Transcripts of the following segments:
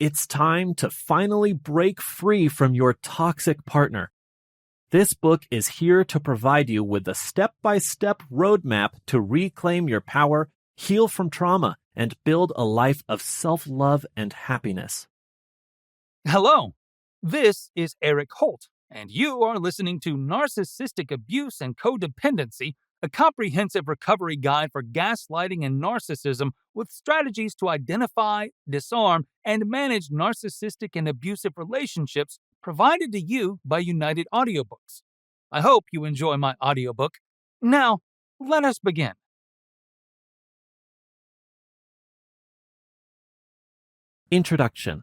It's time to finally break free from your toxic partner. This book is here to provide you with a step-by-step roadmap to reclaim your power, heal from trauma, and build a life of self-love and happiness. Hello, this is Eric Holt, and you are listening to Narcissistic Abuse and Codependency, a comprehensive recovery guide for gaslighting and narcissism with strategies to identify, disarm, and manage narcissistic and abusive relationships provided to you by United Audiobooks. I hope you enjoy my audiobook. Now, let us begin. Introduction.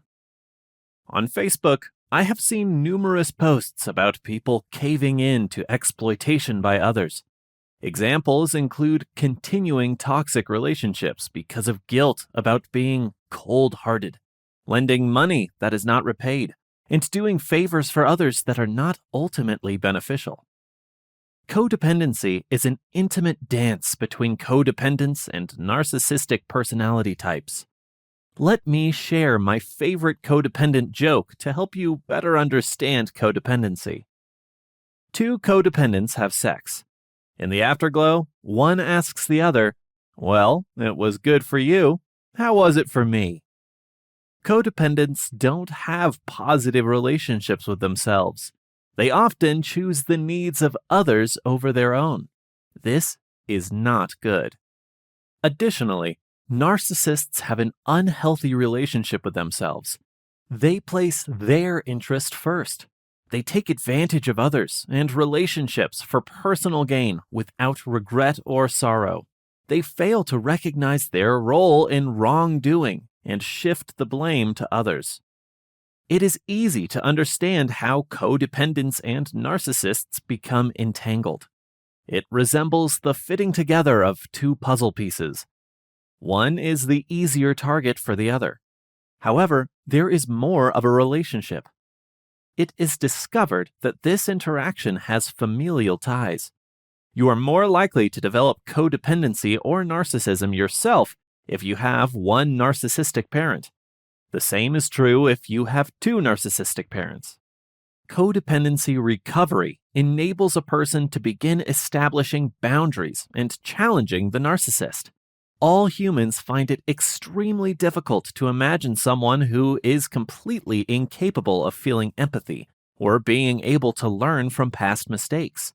On Facebook, I have seen numerous posts about people caving in to exploitation by others. Examples include continuing toxic relationships because of guilt about being cold-hearted, lending money that is not repaid, and doing favors for others that are not ultimately beneficial. Codependency is an intimate dance between codependents and narcissistic personality types. Let me share my favorite codependent joke to help you better understand codependency. Two codependents have sex. In the afterglow, one asks the other, "Well, it was good for you. How was it for me?" Codependents don't have positive relationships with themselves. They often choose the needs of others over their own. This is not good. Additionally, narcissists have an unhealthy relationship with themselves. They place their interest first. They take advantage of others and relationships for personal gain without regret or sorrow. They fail to recognize their role in wrongdoing and shift the blame to others. It is easy to understand how codependents and narcissists become entangled. It resembles the fitting together of two puzzle pieces. One is the easier target for the other. However, there is more of a relationship. It is discovered that this interaction has familial ties. You are more likely to develop codependency or narcissism yourself if you have one narcissistic parent. The same is true if you have two narcissistic parents. Codependency recovery enables a person to begin establishing boundaries and challenging the narcissist. All humans find it extremely difficult to imagine someone who is completely incapable of feeling empathy or being able to learn from past mistakes.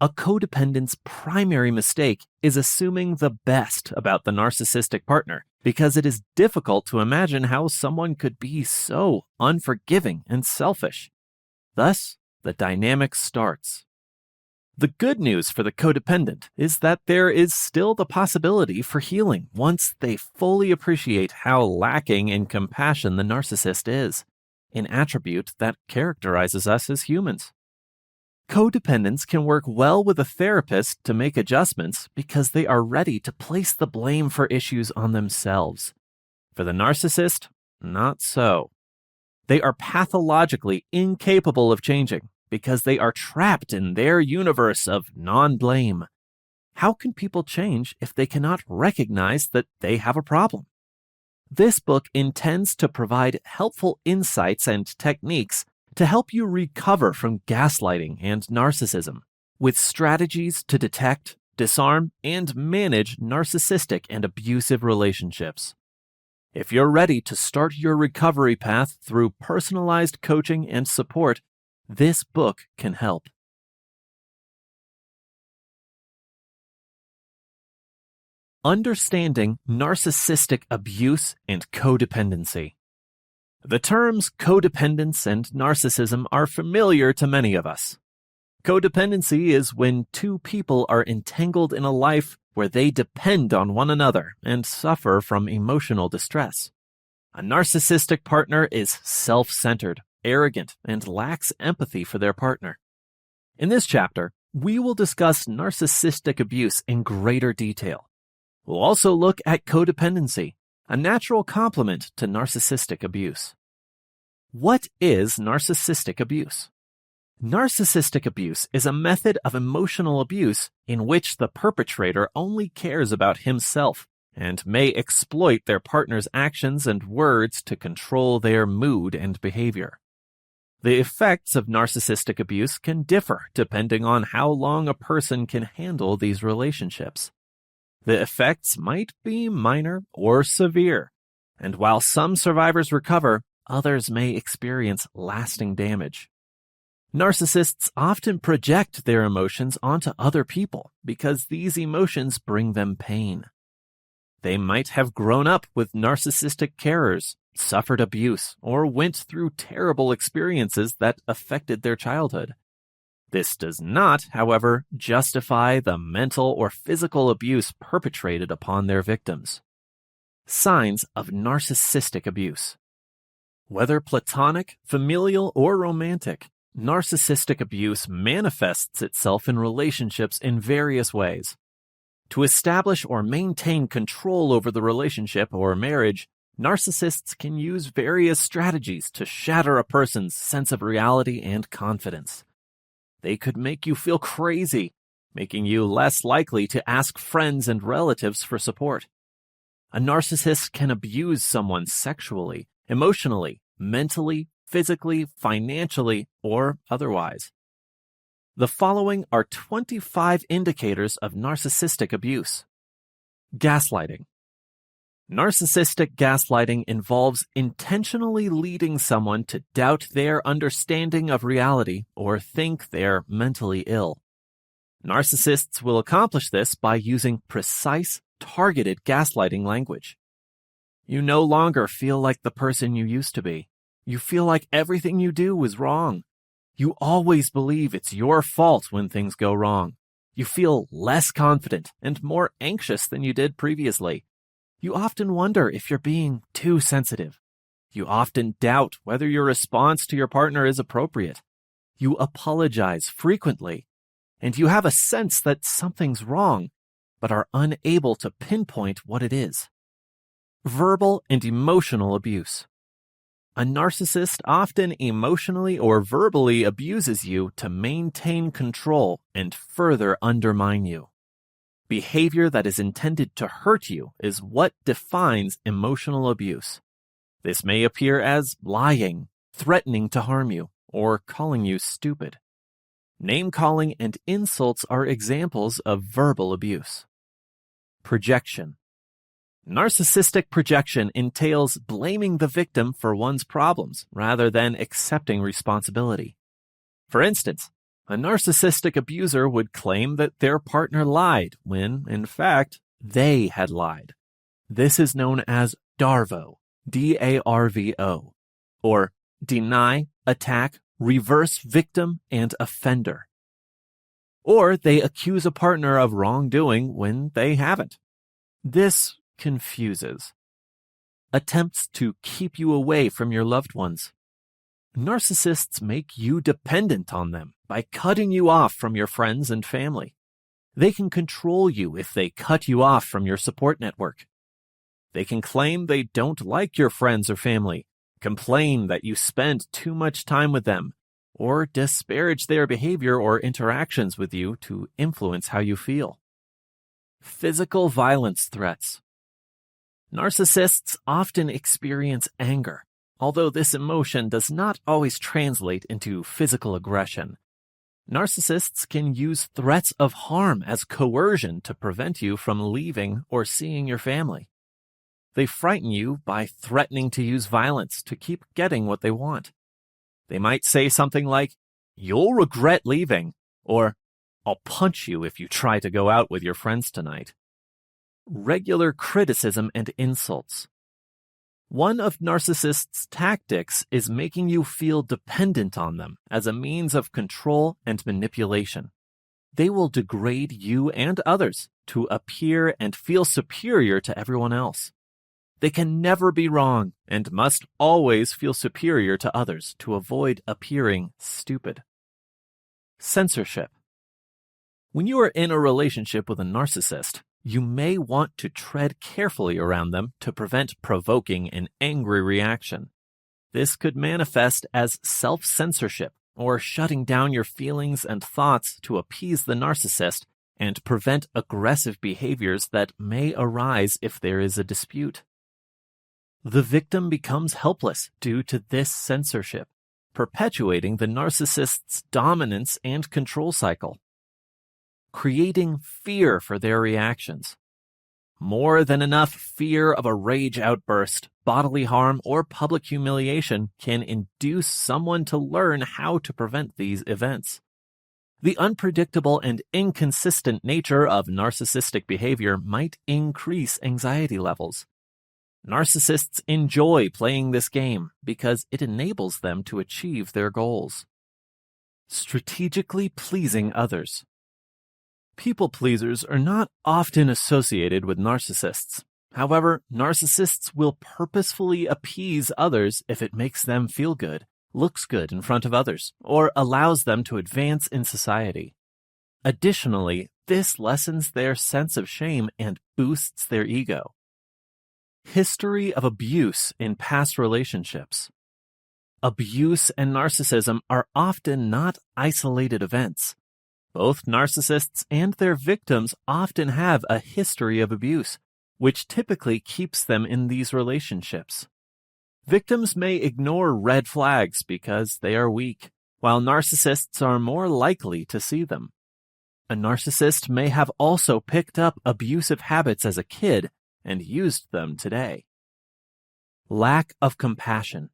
A codependent's primary mistake is assuming the best about the narcissistic partner because it is difficult to imagine how someone could be so unforgiving and selfish. Thus, the dynamic starts. The good news for the codependent is that there is still the possibility for healing once they fully appreciate how lacking in compassion the narcissist is, an attribute that characterizes us as humans. Codependents can work well with a therapist to make adjustments because they are ready to place the blame for issues on themselves. For the narcissist, not so. They are pathologically incapable of changing because they are trapped in their universe of non-blame. How can people change if they cannot recognize that they have a problem? This book intends to provide helpful insights and techniques to help you recover from gaslighting and narcissism, with strategies to detect, disarm, and manage narcissistic and abusive relationships. If you're ready to start your recovery path through personalized coaching and support, this book can help. Understanding narcissistic abuse and codependency. The terms codependence and narcissism are familiar to many of us. Codependency is when two people are entangled in a life where they depend on one another and suffer from emotional distress. A narcissistic partner is self-centered, arrogant, and lacks empathy for their partner. In this chapter, we will discuss narcissistic abuse in greater detail. We'll also look at codependency, a natural complement to narcissistic abuse. What is narcissistic abuse? Narcissistic abuse is a method of emotional abuse in which the perpetrator only cares about himself and may exploit their partner's actions and words to control their mood and behavior. The effects of narcissistic abuse can differ depending on how long a person can handle these relationships. The effects might be minor or severe, and while some survivors recover, others may experience lasting damage. Narcissists often project their emotions onto other people because these emotions bring them pain. They might have grown up with narcissistic carers, suffered abuse, or went through terrible experiences that affected their childhood. This does not, however, justify the mental or physical abuse perpetrated upon their victims. Signs of narcissistic abuse. Whether platonic, familial, or romantic, narcissistic abuse manifests itself in relationships in various ways. To establish or maintain control over the relationship or marriage, narcissists can use various strategies to shatter a person's sense of reality and confidence. They could make you feel crazy, making you less likely to ask friends and relatives for support. A narcissist can abuse someone sexually, emotionally, mentally, physically, financially, or otherwise. The following are 25 indicators of narcissistic abuse. Gaslighting. Narcissistic gaslighting involves intentionally leading someone to doubt their understanding of reality or think they're mentally ill. Narcissists will accomplish this by using precise, targeted gaslighting language. You no longer feel like the person you used to be. You feel like everything you do is wrong. You always believe it's your fault when things go wrong. You feel less confident and more anxious than you did previously. You often wonder if you're being too sensitive. You often doubt whether your response to your partner is appropriate. You apologize frequently, and you have a sense that something's wrong, but are unable to pinpoint what it is. Verbal and emotional abuse. A narcissist often emotionally or verbally abuses you to maintain control and further undermine you. Behavior that is intended to hurt you is what defines emotional abuse. This may appear as lying, threatening to harm you, or calling you stupid. Name-calling and insults are examples of verbal abuse. Projection. Narcissistic projection entails blaming the victim for one's problems rather than accepting responsibility. For instance, a narcissistic abuser would claim that their partner lied when, in fact, they had lied. This is known as DARVO, D-A-R-V-O, or deny, attack, reverse victim, and offender. Or they accuse a partner of wrongdoing when they haven't. This confuses. Attempts to keep you away from your loved ones. Narcissists make you dependent on them by cutting you off from your friends and family. They can control you if they cut you off from your support network. They can claim they don't like your friends or family, complain that you spend too much time with them, or disparage their behavior or interactions with you to influence how you feel. Physical violence threats. Narcissists often experience anger, although this emotion does not always translate into physical aggression. Narcissists can use threats of harm as coercion to prevent you from leaving or seeing your family. They frighten you by threatening to use violence to keep getting what they want. They might say something like, "You'll regret leaving," or "I'll punch you if you try to go out with your friends tonight." Regular criticism and insults. One of narcissists' tactics is making you feel dependent on them as a means of control and manipulation. They will degrade you and others to appear and feel superior to everyone else. They can never be wrong and must always feel superior to others to avoid appearing stupid. Censorship. When you are in a relationship with a narcissist, you may want to tread carefully around them to prevent provoking an angry reaction. This could manifest as self-censorship or shutting down your feelings and thoughts to appease the narcissist and prevent aggressive behaviors that may arise if there is a dispute. The victim becomes helpless due to this censorship, perpetuating the narcissist's dominance and control cycle, creating fear for their reactions. More than enough fear of a rage outburst, bodily harm, or public humiliation can induce someone to learn how to prevent these events. The unpredictable and inconsistent nature of narcissistic behavior might increase anxiety levels. Narcissists enjoy playing this game because it enables them to achieve their goals. Strategically pleasing others. People pleasers are not often associated with narcissists. However, narcissists will purposefully appease others if it makes them feel good, looks good in front of others, or allows them to advance in society. Additionally, this lessens their sense of shame and boosts their ego. History of abuse in past relationships. Abuse and narcissism are often not isolated events. Both narcissists and their victims often have a history of abuse, which typically keeps them in these relationships. Victims may ignore red flags because they are weak, while narcissists are more likely to see them. A narcissist may have also picked up abusive habits as a kid and used them today. Lack of compassion.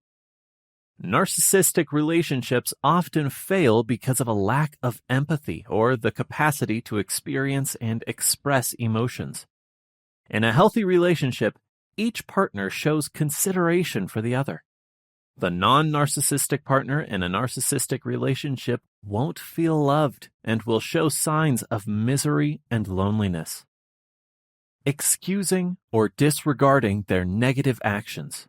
Narcissistic relationships often fail because of a lack of empathy or the capacity to experience and express emotions. In a healthy relationship, each partner shows consideration for the other. The non-narcissistic partner in a narcissistic relationship won't feel loved and will show signs of misery and loneliness. Excusing or disregarding their negative actions.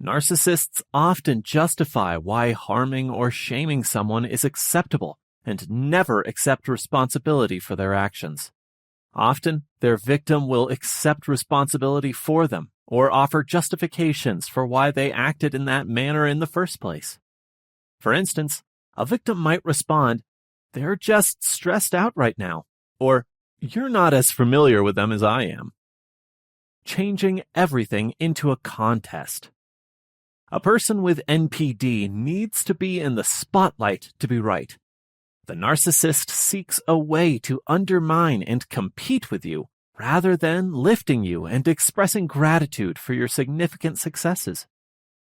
Narcissists often justify why harming or shaming someone is acceptable and never accept responsibility for their actions. Often, their victim will accept responsibility for them or offer justifications for why they acted in that manner in the first place. For instance, a victim might respond, "They're just stressed out right now," or "You're not as familiar with them as I am." Changing everything into a contest. A person with NPD needs to be in the spotlight to be right. The narcissist seeks a way to undermine and compete with you rather than lifting you and expressing gratitude for your significant successes.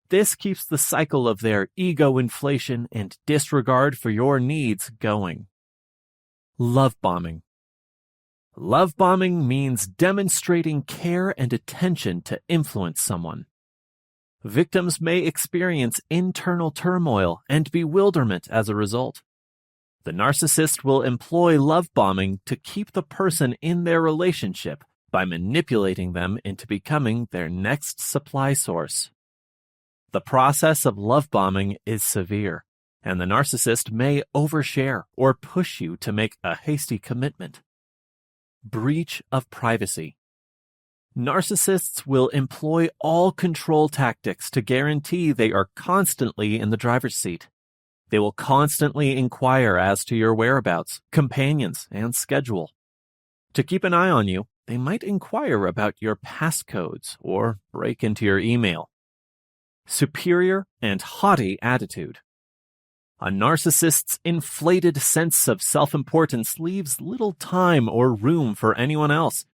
This keeps the cycle of their ego inflation and disregard for your needs going. Love bombing. Love bombing means demonstrating care and attention to influence someone. Victims may experience internal turmoil and bewilderment as a result. The narcissist will employ love bombing to keep the person in their relationship by manipulating them into becoming their next supply source. The process of love bombing is severe, and the narcissist may overshare or push you to make a hasty commitment. Breach of privacy. Narcissists will employ all control tactics to guarantee they are constantly in the driver's seat. They will constantly inquire as to your whereabouts, companions, and schedule. To keep an eye on you, they might inquire about your passcodes or break into your email. Superior and haughty attitude. A narcissist's inflated sense of self-importance leaves little time or room for anyone else,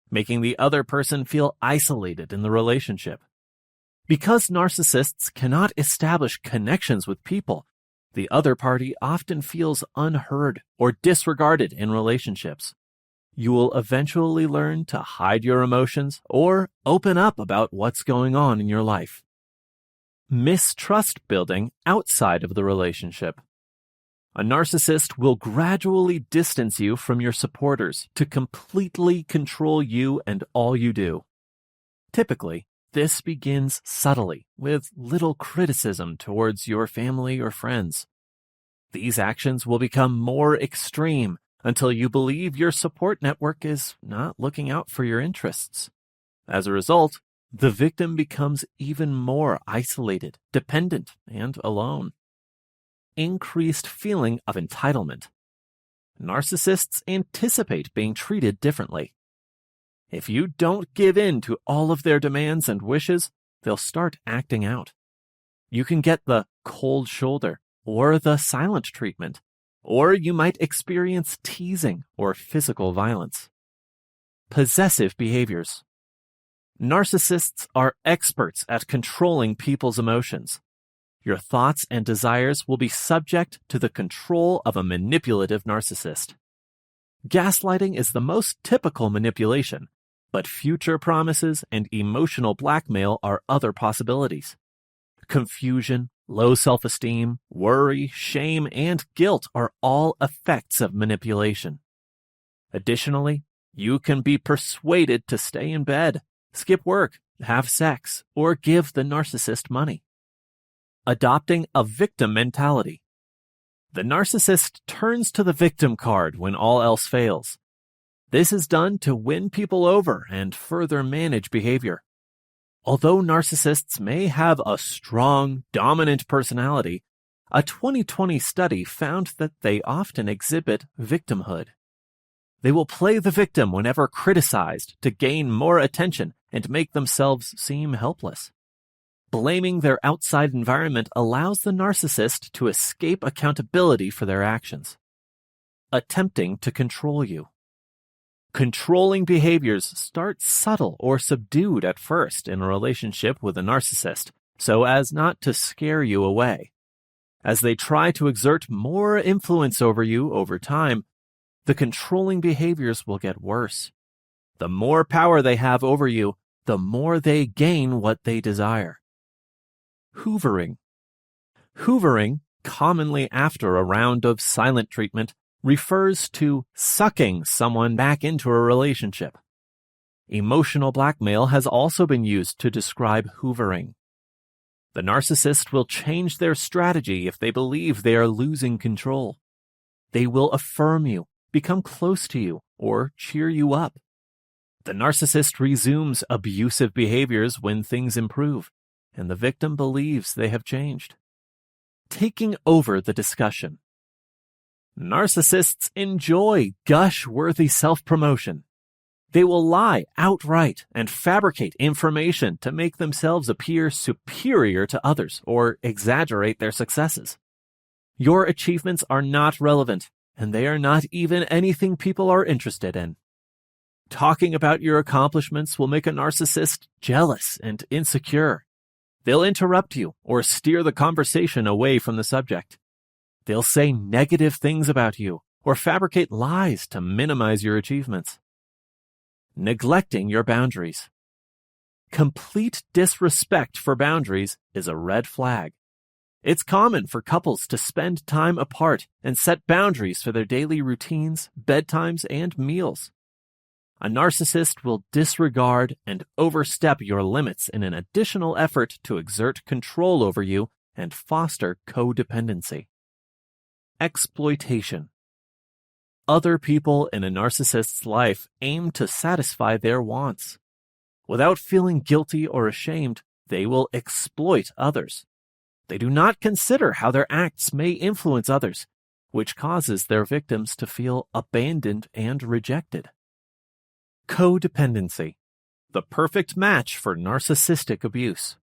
making the other person feel isolated in the relationship. Because narcissists cannot establish connections with people, the other party often feels unheard or disregarded in relationships. You will eventually learn to hide your emotions or open up about what's going on in your life. Mistrust building outside of the relationship. A narcissist will gradually distance you from your supporters to completely control you and all you do. Typically, this begins subtly, with little criticism towards your family or friends. These actions will become more extreme until you believe your support network is not looking out for your interests. As a result, the victim becomes even more isolated, dependent, and alone. Increased feeling of entitlement. narcissists anticipate being treated differently. If you don't give in to all of their demands and wishes, they'll start acting out. You can get the cold shoulder or the silent treatment, or you might experience teasing or physical violence. Possessive behaviors. Narcissists are experts at controlling people's emotions. Your thoughts and desires will be subject to the control of a manipulative narcissist. Gaslighting is the most typical manipulation, but future promises and emotional blackmail are other possibilities. Confusion, low self-esteem, worry, shame, and guilt are all effects of manipulation. Additionally, you can be persuaded to stay in bed, skip work, have sex, or give the narcissist money. Adopting a victim mentality. The narcissist turns to the victim card when all else fails. This is done to win people over and further manage behavior. Although narcissists may have a strong, dominant personality, a 2020 study found that they often exhibit victimhood. They will play the victim whenever criticized to gain more attention and make themselves seem helpless. Blaming their outside environment allows the narcissist to escape accountability for their actions. Attempting to control you. Controlling behaviors start subtle or subdued at first in a relationship with a narcissist, so as not to scare you away. As they try to exert more influence over you over time, the controlling behaviors will get worse. The more power they have over you, the more they gain what they desire. Hoovering. Hoovering, commonly after a round of silent treatment, refers to sucking someone back into a relationship. Emotional blackmail has also been used to describe hoovering. The narcissist will change their strategy if they believe they are losing control. They will affirm you, become close to you, or cheer you up. The narcissist resumes abusive behaviors when things improve, and the victim believes they have changed. Taking over the discussion. Narcissists enjoy gush-worthy self-promotion. They will lie outright and fabricate information to make themselves appear superior to others or exaggerate their successes. Your achievements are not relevant, and they are not even anything people are interested in. Talking about your accomplishments will make a narcissist jealous and insecure. They'll interrupt you or steer the conversation away from the subject. They'll say negative things about you or fabricate lies to minimize your achievements. Neglecting your boundaries. Complete disrespect for boundaries is a red flag. It's common for couples to spend time apart and set boundaries for their daily routines, bedtimes, and meals. A narcissist will disregard and overstep your limits in an additional effort to exert control over you and foster codependency. Exploitation. Other people in a narcissist's life aim to satisfy their wants. Without feeling guilty or ashamed, they will exploit others. They do not consider how their acts may influence others, which causes their victims to feel abandoned and rejected. Codependency, the perfect match for narcissistic abuse.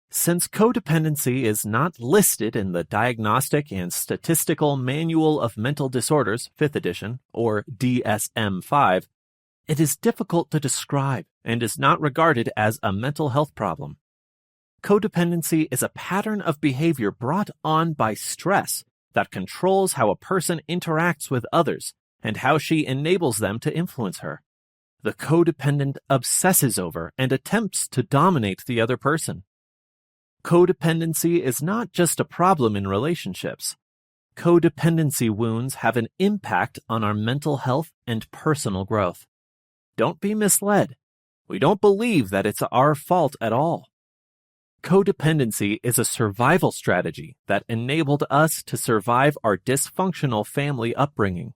Since codependency is not listed in the Diagnostic and Statistical Manual of Mental Disorders, 5th edition, or DSM-5, it is difficult to describe and is not regarded as a mental health problem. Codependency is a pattern of behavior brought on by stress that controls how a person interacts with others and how she enables them to influence her. The codependent obsesses over and attempts to dominate the other person. Codependency is not just a problem in relationships. Codependency wounds have an impact on our mental health and personal growth. Don't be misled. We don't believe that it's our fault at all. Codependency is a survival strategy that enabled us to survive our dysfunctional family upbringing.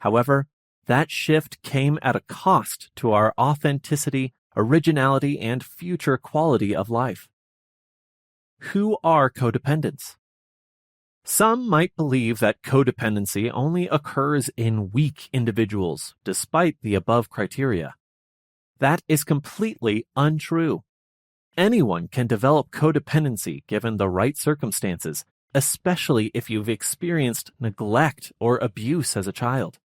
However, that shift came at a cost to our authenticity, originality, and future quality of life. Who are codependents? Some might believe that codependency only occurs in weak individuals, despite the above criteria. That is completely untrue. Anyone can develop codependency given the right circumstances, especially if you've experienced neglect or abuse as a child.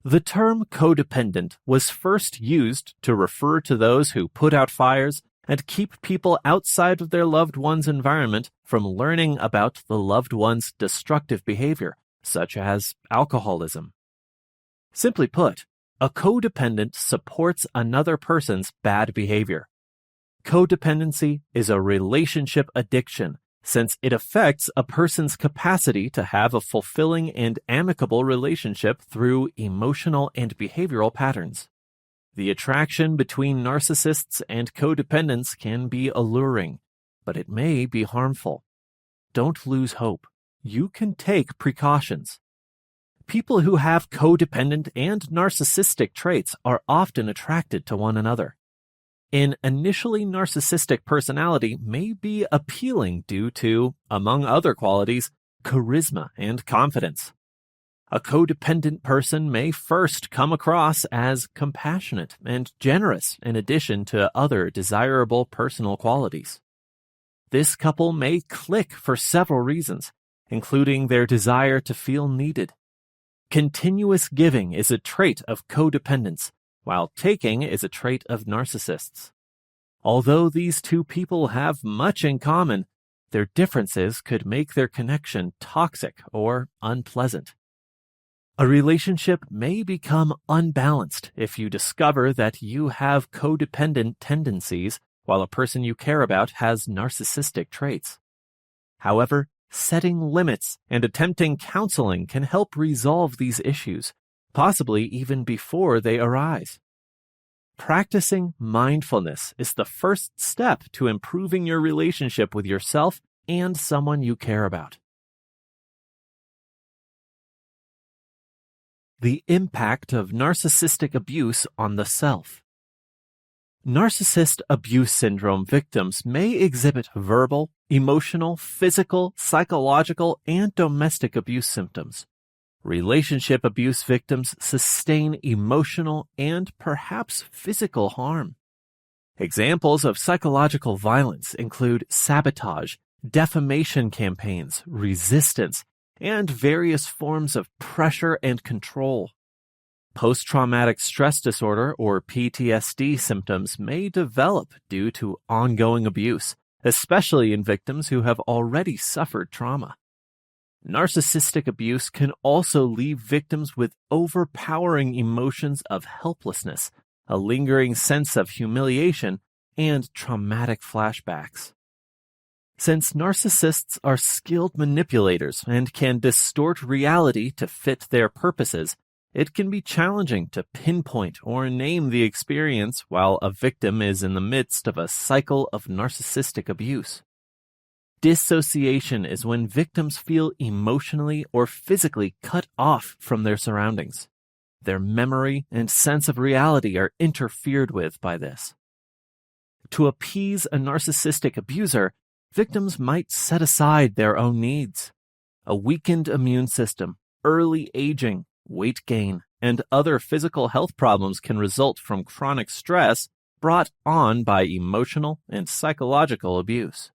The term codependent was first used to refer to those who put out fires and keep people outside of their loved one's environment from learning about the loved one's destructive behavior, such as alcoholism. Simply put, a codependent supports another person's bad behavior. Codependency is a relationship addiction, since it affects a person's capacity to have a fulfilling and amicable relationship through emotional and behavioral patterns. The attraction between narcissists and codependents can be alluring, but it may be harmful. Don't lose hope. You can take precautions. People who have codependent and narcissistic traits are often attracted to one another. An initially narcissistic personality may be appealing due to, among other qualities, charisma and confidence. A codependent person may first come across as compassionate and generous in addition to other desirable personal qualities. This couple may click for several reasons, including their desire to feel needed. Continuous giving is a trait of codependence, while taking is a trait of narcissists. Although these two people have much in common, their differences could make their connection toxic or unpleasant. A relationship may become unbalanced if you discover that you have codependent tendencies while a person you care about has narcissistic traits. However, setting limits and attempting counseling can help resolve these issues, possibly even before they arise. Practicing mindfulness is the first step to improving your relationship with yourself and someone you care about. The impact of narcissistic abuse on the self. Narcissist abuse syndrome victims may exhibit verbal, emotional, physical, psychological, and domestic abuse symptoms. Relationship abuse victims sustain emotional and perhaps physical harm. Examples of psychological violence include sabotage, defamation campaigns, resistance, and various forms of pressure and control. Post-traumatic stress disorder or PTSD symptoms may develop due to ongoing abuse, especially in victims who have already suffered trauma. Narcissistic abuse can also leave victims with overpowering emotions of helplessness, a lingering sense of humiliation, and traumatic flashbacks. Since narcissists are skilled manipulators and can distort reality to fit their purposes, it can be challenging to pinpoint or name the experience while a victim is in the midst of a cycle of narcissistic abuse. Dissociation is when victims feel emotionally or physically cut off from their surroundings. Their memory and sense of reality are interfered with by this. To appease a narcissistic abuser, victims might set aside their own needs. A weakened immune system, early aging, weight gain, and other physical health problems can result from chronic stress brought on by emotional and psychological abuse.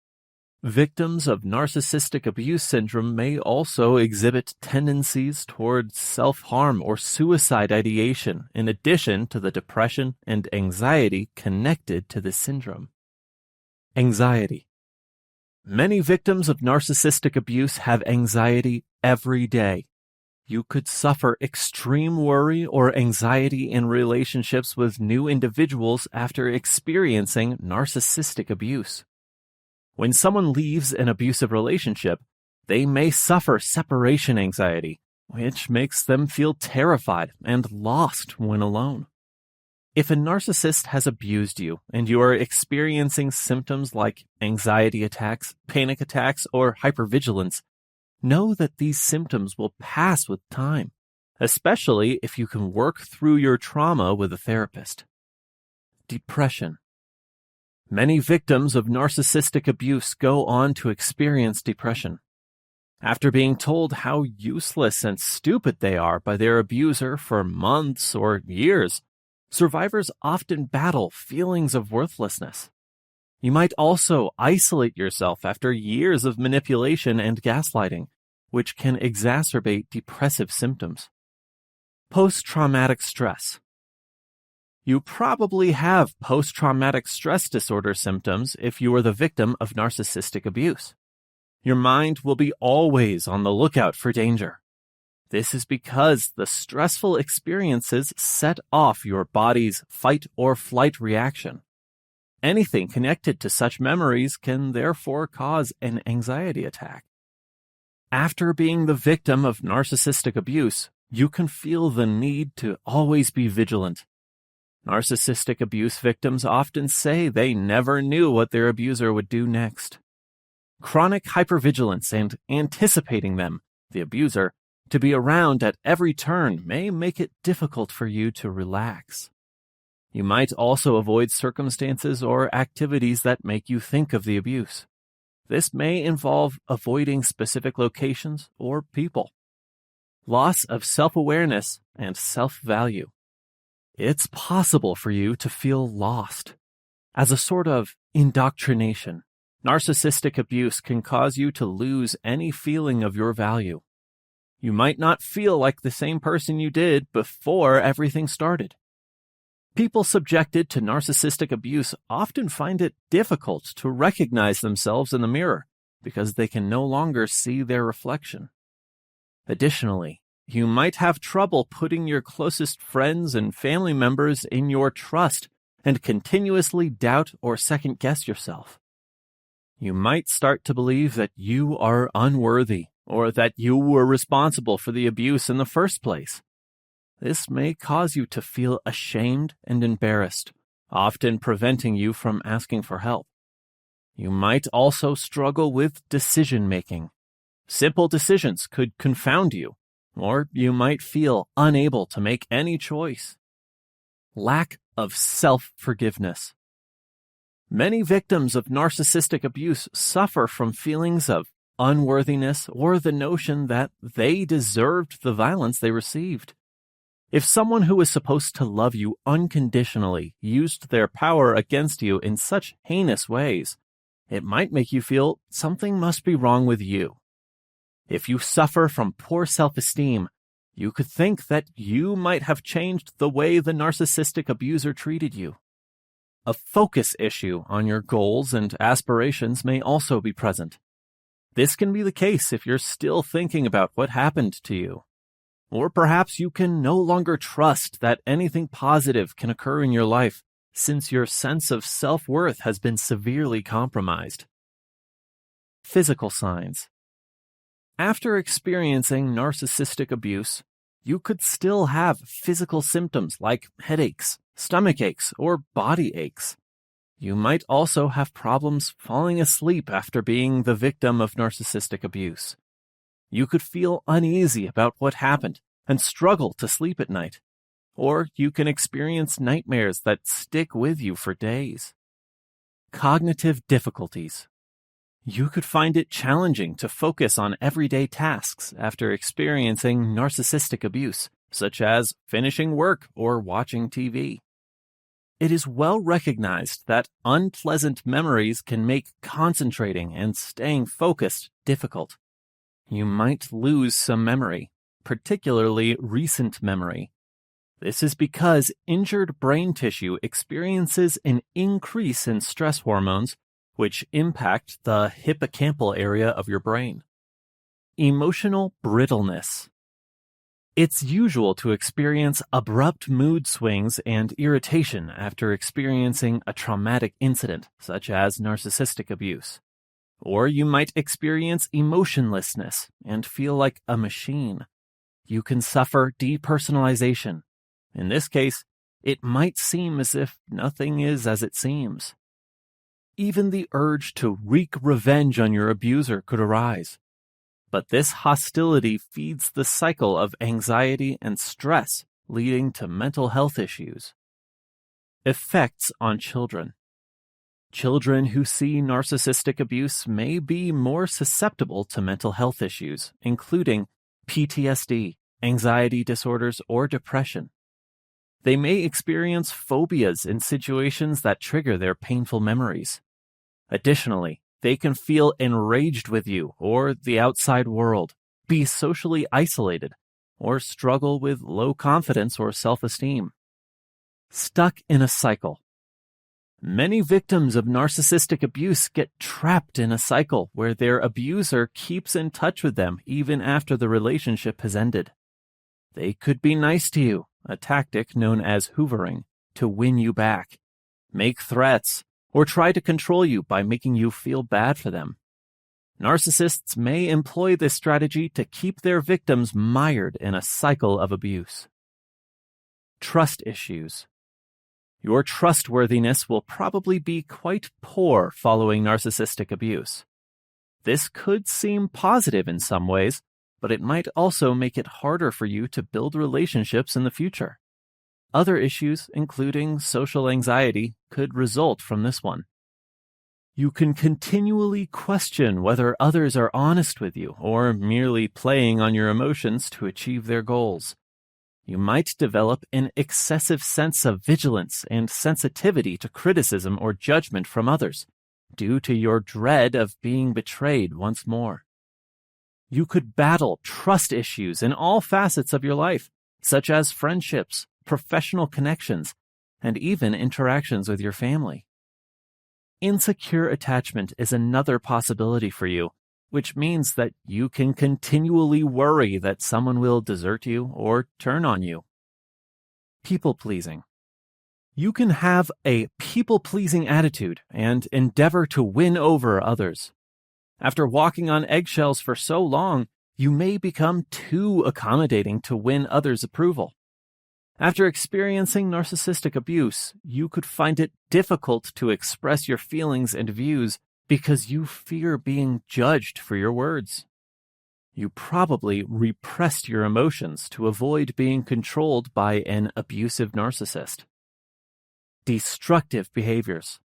Victims of narcissistic abuse syndrome may also exhibit tendencies towards self-harm or suicide ideation in addition to the depression and anxiety connected to the syndrome. Anxiety. Many victims of narcissistic abuse have anxiety every day. You could suffer extreme worry or anxiety in relationships with new individuals after experiencing narcissistic abuse. When someone leaves an abusive relationship, they may suffer separation anxiety, which makes them feel terrified and lost when alone. If a narcissist has abused you and you are experiencing symptoms like anxiety attacks, panic attacks, or hypervigilance, know that these symptoms will pass with time, especially if you can work through your trauma with a therapist. Depression. Many victims of narcissistic abuse go on to experience depression. After being told how useless and stupid they are by their abuser for months or years, survivors often battle feelings of worthlessness. You might also isolate yourself after years of manipulation and gaslighting, which can exacerbate depressive symptoms. Post-traumatic stress. You probably have post-traumatic stress disorder symptoms if you are the victim of narcissistic abuse. Your mind will be always on the lookout for danger. This is because the stressful experiences set off your body's fight or flight reaction. Anything connected to such memories can therefore cause an anxiety attack. After being the victim of narcissistic abuse, you can feel the need to always be vigilant. Narcissistic abuse victims often say they never knew what their abuser would do next. Chronic hypervigilance and anticipating them, the abuser, to be around at every turn may make it difficult for you to relax. You might also avoid circumstances or activities that make you think of the abuse. This may involve avoiding specific locations or people. Loss of self-awareness and self-value. It's possible for you to feel lost. As a sort of indoctrination, narcissistic abuse can cause you to lose any feeling of your value. You might not feel like the same person you did before everything started. People subjected to narcissistic abuse often find it difficult to recognize themselves in the mirror because they can no longer see their reflection. Additionally, you might have trouble putting your closest friends and family members in your trust and continuously doubt or second-guess yourself. You might start to believe that you are unworthy or that you were responsible for the abuse in the first place. This may cause you to feel ashamed and embarrassed, often preventing you from asking for help. You might also struggle with decision-making. Simple decisions could confound you, or you might feel unable to make any choice. Lack of self-forgiveness. Many victims of narcissistic abuse suffer from feelings of unworthiness or the notion that they deserved the violence they received. If someone who was supposed to love you unconditionally used their power against you in such heinous ways, it might make you feel something must be wrong with you. If you suffer from poor self-esteem, you could think that you might have changed the way the narcissistic abuser treated you. A focus issue on your goals and aspirations may also be present. This can be the case if you're still thinking about what happened to you. Or perhaps you can no longer trust that anything positive can occur in your life since your sense of self-worth has been severely compromised. Physical signs. After experiencing narcissistic abuse, you could still have physical symptoms like headaches, stomach aches, or body aches. You might also have problems falling asleep after being the victim of narcissistic abuse. You could feel uneasy about what happened and struggle to sleep at night. Or you can experience nightmares that stick with you for days. Cognitive difficulties. You could find it challenging to focus on everyday tasks after experiencing narcissistic abuse, such as finishing work or watching TV. It is well recognized that unpleasant memories can make concentrating and staying focused difficult. You might lose some memory, particularly recent memory. This is because injured brain tissue experiences an increase in stress hormones, which impact the hippocampal area of your brain. Emotional brittleness. It's usual to experience abrupt mood swings and irritation after experiencing a traumatic incident, such as narcissistic abuse. Or you might experience emotionlessness and feel like a machine. You can suffer depersonalization. In this case, it might seem as if nothing is as it seems. Even the urge to wreak revenge on your abuser could arise. But this hostility feeds the cycle of anxiety and stress, leading to mental health issues. Effects on children. Children who see narcissistic abuse may be more susceptible to mental health issues, including PTSD, anxiety disorders, or depression. They may experience phobias in situations that trigger their painful memories. Additionally, they can feel enraged with you or the outside world, be socially isolated, or struggle with low confidence or self-esteem. Stuck in a cycle. Many victims of narcissistic abuse get trapped in a cycle where their abuser keeps in touch with them even after the relationship has ended. They could be nice to you, a tactic known as hoovering, to win you back, make threats, or try to control you by making you feel bad for them. Narcissists may employ this strategy to keep their victims mired in a cycle of abuse. Trust issues. Your trustworthiness will probably be quite poor following narcissistic abuse. This could seem positive in some ways, but it might also make it harder for you to build relationships in the future. Other issues, including social anxiety, could result from this one. You can continually question whether others are honest with you or merely playing on your emotions to achieve their goals. You might develop an excessive sense of vigilance and sensitivity to criticism or judgment from others, due to your dread of being betrayed once more. You could battle trust issues in all facets of your life, such as friendships, professional connections, and even interactions with your family. Insecure attachment is another possibility for you, which means that you can continually worry that someone will desert you or turn on you. People-pleasing. You can have a people-pleasing attitude and endeavor to win over others. After walking on eggshells for so long, you may become too accommodating to win others' approval. After experiencing narcissistic abuse, you could find it difficult to express your feelings and views because you fear being judged for your words. You probably repressed your emotions to avoid being controlled by an abusive narcissist. Destructive behaviors.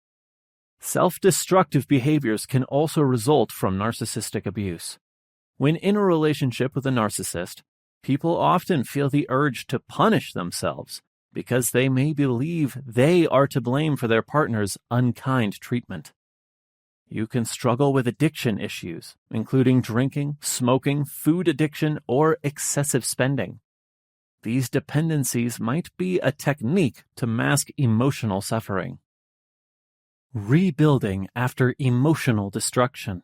Self-destructive behaviors can also result from narcissistic abuse. When in a relationship with a narcissist, people often feel the urge to punish themselves because they may believe they are to blame for their partner's unkind treatment. You can struggle with addiction issues, including drinking, smoking, food addiction, or excessive spending. These dependencies might be a technique to mask emotional suffering. Rebuilding after emotional destruction.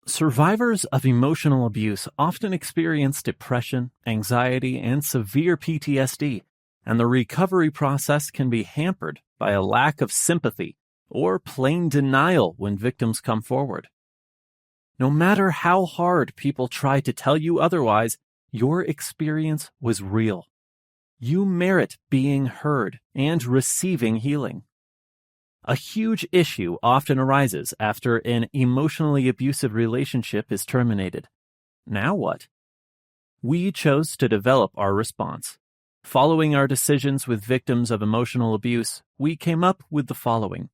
Survivors of emotional abuse often experience depression, anxiety, and severe PTSD, and the recovery process can be hampered by a lack of sympathy or plain denial when victims come forward. No matter how hard people try to tell you otherwise, your experience was real. You merit being heard and receiving healing. A huge issue often arises after an emotionally abusive relationship is terminated. Now what? We chose to develop our response. Following our decisions with victims of emotional abuse, we came up with the following.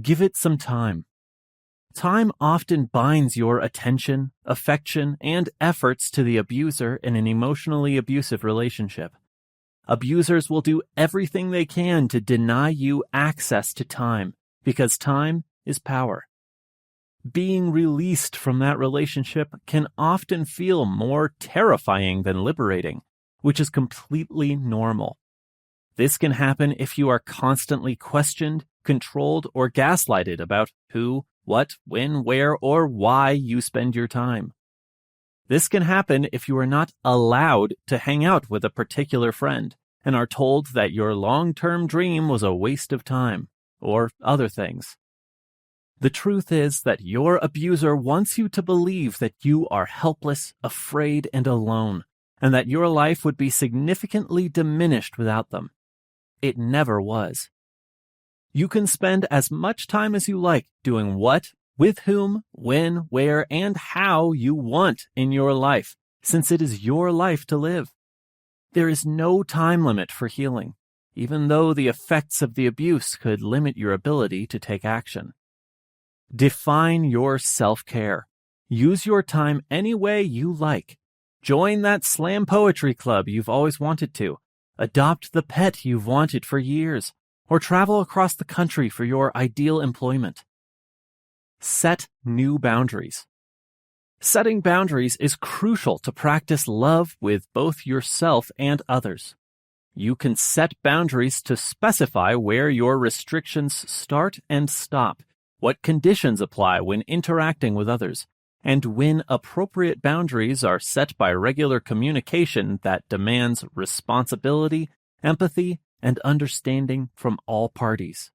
Give it some time. Time often binds your attention, affection, and efforts to the abuser in an emotionally abusive relationship. Abusers will do everything they can to deny you access to time, because time is power. Being released from that relationship can often feel more terrifying than liberating, which is completely normal. This can happen if you are constantly questioned, controlled, or gaslighted about who, what, when, where, or why you spend your time. This can happen if you are not allowed to hang out with a particular friend and are told that your long-term dream was a waste of time, or other things. The truth is that your abuser wants you to believe that you are helpless, afraid, and alone, and that your life would be significantly diminished without them. It never was. You can spend as much time as you like doing what, with whom, when, where, and how you want in your life, since it is your life to live. There is no time limit for healing. even though the effects of the abuse could limit your ability to take action. Define your self-care. Use your time any way you like. Join that slam poetry club you've always wanted to. Adopt the pet you've wanted for years, or travel across the country for your ideal employment. Set new boundaries. Setting boundaries is crucial to practice love with both yourself and others. You can set boundaries to specify where your restrictions start and stop, what conditions apply when interacting with others, and when appropriate boundaries are set by regular communication that demands responsibility, empathy, and understanding from all parties.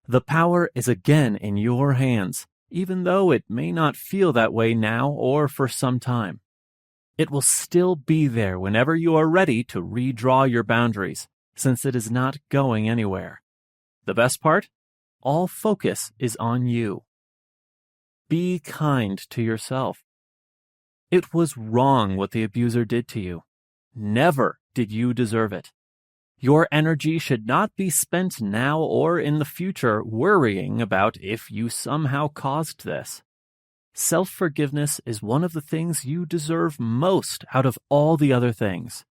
The power is again in your hands, even though it may not feel that way now or for some time. It will still be there whenever you are ready to redraw your boundaries, since it is not going anywhere. The best part? All focus is on you. Be kind to yourself. It was wrong what the abuser did to you. Never did you deserve it. Your energy should not be spent now or in the future worrying about if you somehow caused this. Self-forgiveness is one of the things you deserve most out of all the other things.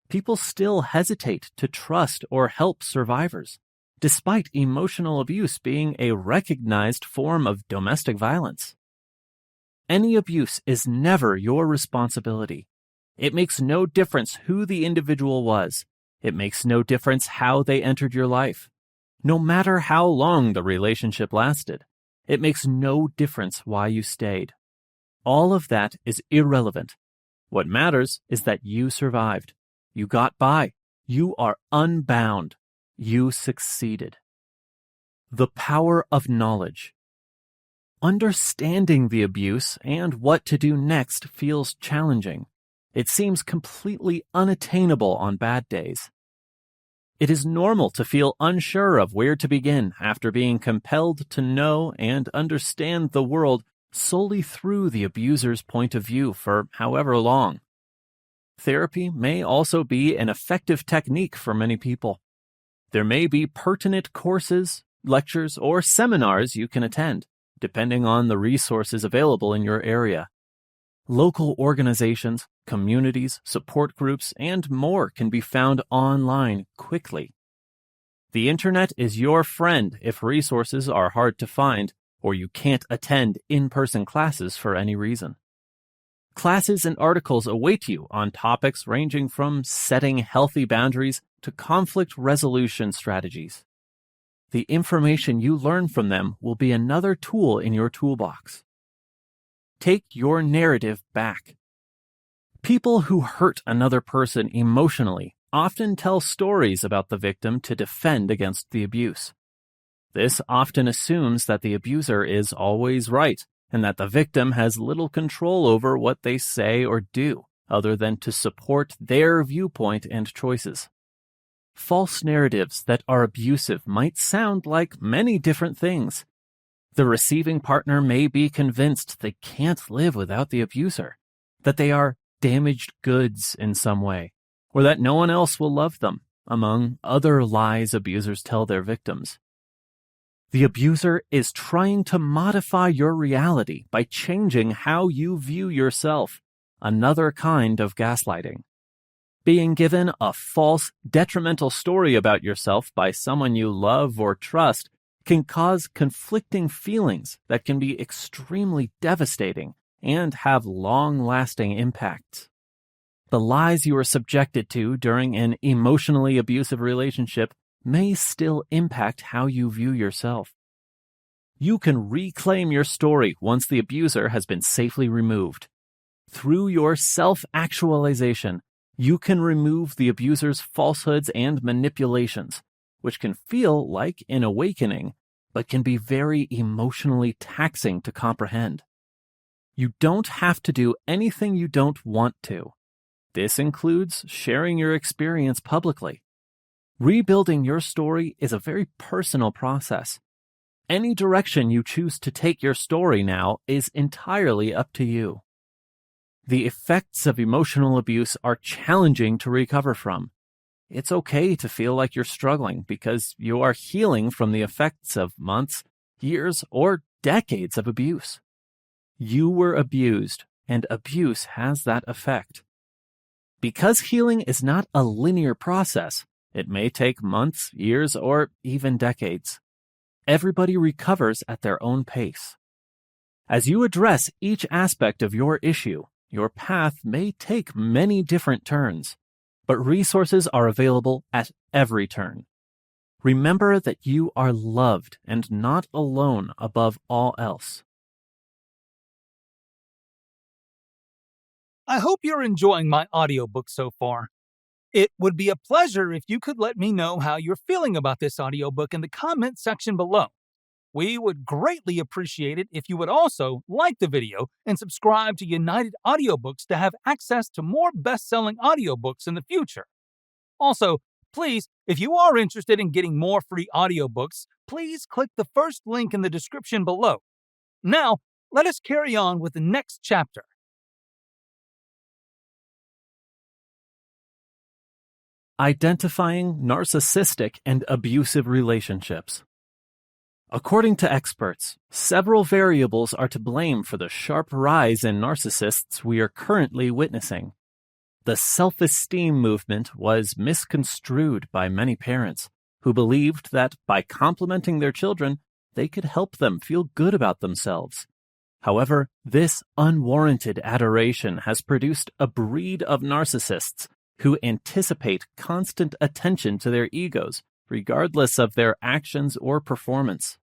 People still hesitate to trust or help survivors, despite emotional abuse being a recognized form of domestic violence. Any abuse is never your responsibility. It makes no difference who the individual was. It makes no difference how they entered your life. No matter how long the relationship lasted, it makes no difference why you stayed. All of that is irrelevant. What matters is that you survived. You got by. You are unbound. You succeeded. The power of knowledge. Understanding the abuse and what to do next feels challenging. It seems completely unattainable on bad days. It is normal to feel unsure of where to begin after being compelled to know and understand the world solely through the abuser's point of view for however long. Therapy may also be an effective technique for many people. There may be pertinent courses, lectures, or seminars you can attend, depending on the resources available in your area. Local organizations, communities, support groups, and more can be found online quickly. The internet is your friend if resources are hard to find or you can't attend in-person classes for any reason. Classes and articles await you on topics ranging from setting healthy boundaries to conflict resolution strategies. The information you learn from them will be another tool in your toolbox. Take your narrative back. People who hurt another person emotionally often tell stories about the victim to defend against the abuse. This often assumes that the abuser is always right and that the victim has little control over what they say or do, other than to support their viewpoint and choices. False narratives that are abusive might sound like many different things. The receiving partner may be convinced they can't live without the abuser, that they are damaged goods in some way, or that no one else will love them, among other lies abusers tell their victims. The abuser is trying to modify your reality by changing how you view yourself, another kind of gaslighting. Being given a false, detrimental story about yourself by someone you love or trust can cause conflicting feelings that can be extremely devastating and have long-lasting impacts. The lies you are subjected to during an emotionally abusive relationship may still impact how you view yourself. You can reclaim your story once the abuser has been safely removed. Through your self-actualization, you can remove the abuser's falsehoods and manipulations, which can feel like an awakening, but can be very emotionally taxing to comprehend. You don't have to do anything you don't want to. This includes sharing your experience publicly. Rebuilding your story is a very personal process. Any direction you choose to take your story now is entirely up to you. The effects of emotional abuse are challenging to recover from. It's okay to feel like you're struggling because you are healing from the effects of months, years, or decades of abuse. You were abused, and abuse has that effect. Because healing is not a linear process, it may take months, years, or even decades. Everybody recovers at their own pace. As you address each aspect of your issue, your path may take many different turns, but resources are available at every turn. Remember that you are loved and not alone above all else. I hope you're enjoying my audiobook so far. It would be a pleasure if you could let me know how you're feeling about this audiobook in the comment section below. We would greatly appreciate it if you would also like the video and subscribe to United Audiobooks to have access to more best-selling audiobooks in the future. Also, please, if you are interested in getting more free audiobooks, please click the first link in the description below. Now, let us carry on with the next chapter. Identifying narcissistic and abusive relationships. According to experts, several variables are to blame for the sharp rise in narcissists we are currently witnessing. The self-esteem movement was misconstrued by many parents who believed that by complimenting their children, they could help them feel good about themselves. However, this unwarranted adoration has produced a breed of narcissists who anticipate constant attention to their egos, regardless of their actions or performance.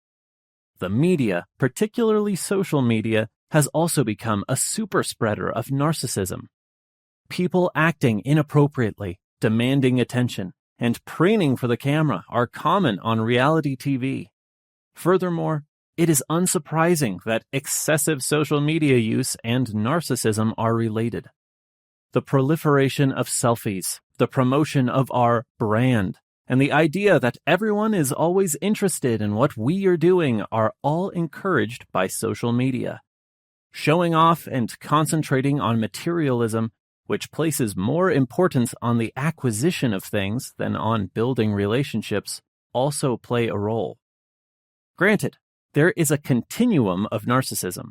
The media, particularly social media, has also become a super spreader of narcissism. People acting inappropriately, demanding attention, and preening for the camera are common on reality TV. Furthermore, it is unsurprising that excessive social media use and narcissism are related. The proliferation of selfies, the promotion of our brand, and the idea that everyone is always interested in what we are doing are all encouraged by social media. Showing off and concentrating on materialism, which places more importance on the acquisition of things than on building relationships, also play a role. Granted, there is a continuum of narcissism.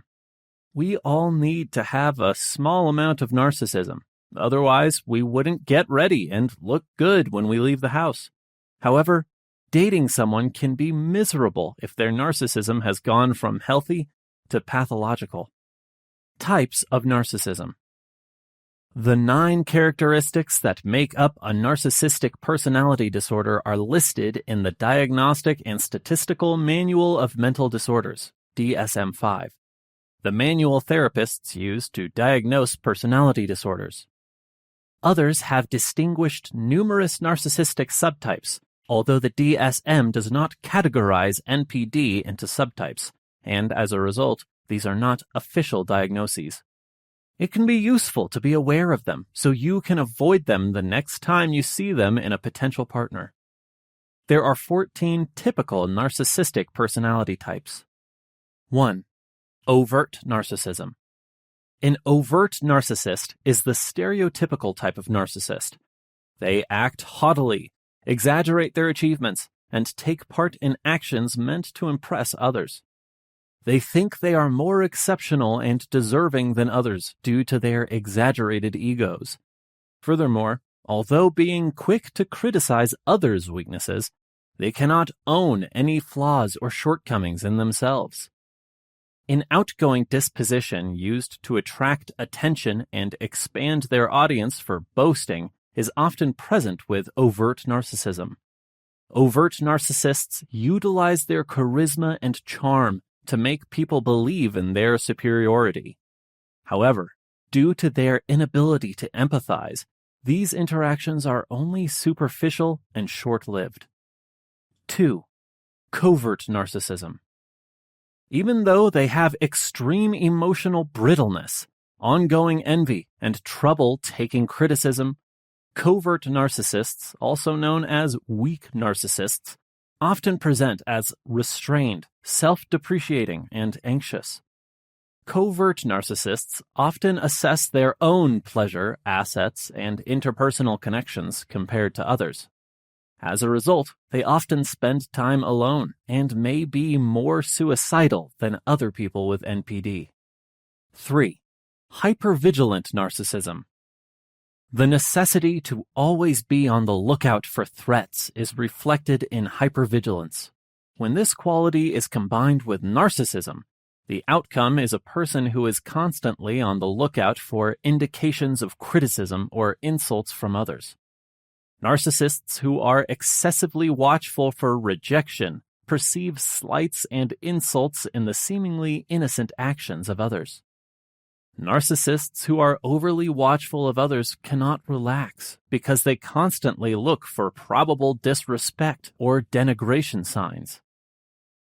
We all need to have a small amount of narcissism. Otherwise, we wouldn't get ready and look good when we leave the house. However, dating someone can be miserable if their narcissism has gone from healthy to pathological. Types of narcissism. The 9 characteristics that make up a narcissistic personality disorder are listed in the Diagnostic and Statistical Manual of Mental Disorders, DSM-5, the manual therapists use to diagnose personality disorders. Others have distinguished numerous narcissistic subtypes, although the DSM does not categorize NPD into subtypes, and as a result, these are not official diagnoses. It can be useful to be aware of them so you can avoid them the next time you see them in a potential partner. There are 14 typical narcissistic personality types. 1. Overt narcissism. An overt narcissist is the stereotypical type of narcissist. They act haughtily, exaggerate their achievements, and take part in actions meant to impress others. They think they are more exceptional and deserving than others due to their exaggerated egos. Furthermore, although being quick to criticize others' weaknesses, they cannot own any flaws or shortcomings in themselves. An outgoing disposition used to attract attention and expand their audience for boasting is often present with overt narcissism. Overt narcissists utilize their charisma and charm to make people believe in their superiority. However, due to their inability to empathize, these interactions are only superficial and short-lived. 2. Covert narcissism. Even though they have extreme emotional brittleness, ongoing envy, and trouble taking criticism, covert narcissists, also known as weak narcissists, often present as restrained, self-depreciating, and anxious. Covert narcissists often assess their own pleasure, assets, and interpersonal connections compared to others. As a result, they often spend time alone and may be more suicidal than other people with NPD. 3. Hypervigilant narcissism. The necessity to always be on the lookout for threats is reflected in hypervigilance. When this quality is combined with narcissism, the outcome is a person who is constantly on the lookout for indications of criticism or insults from others. Narcissists who are excessively watchful for rejection perceive slights and insults in the seemingly innocent actions of others. Narcissists who are overly watchful of others cannot relax because they constantly look for probable disrespect or denigration signs.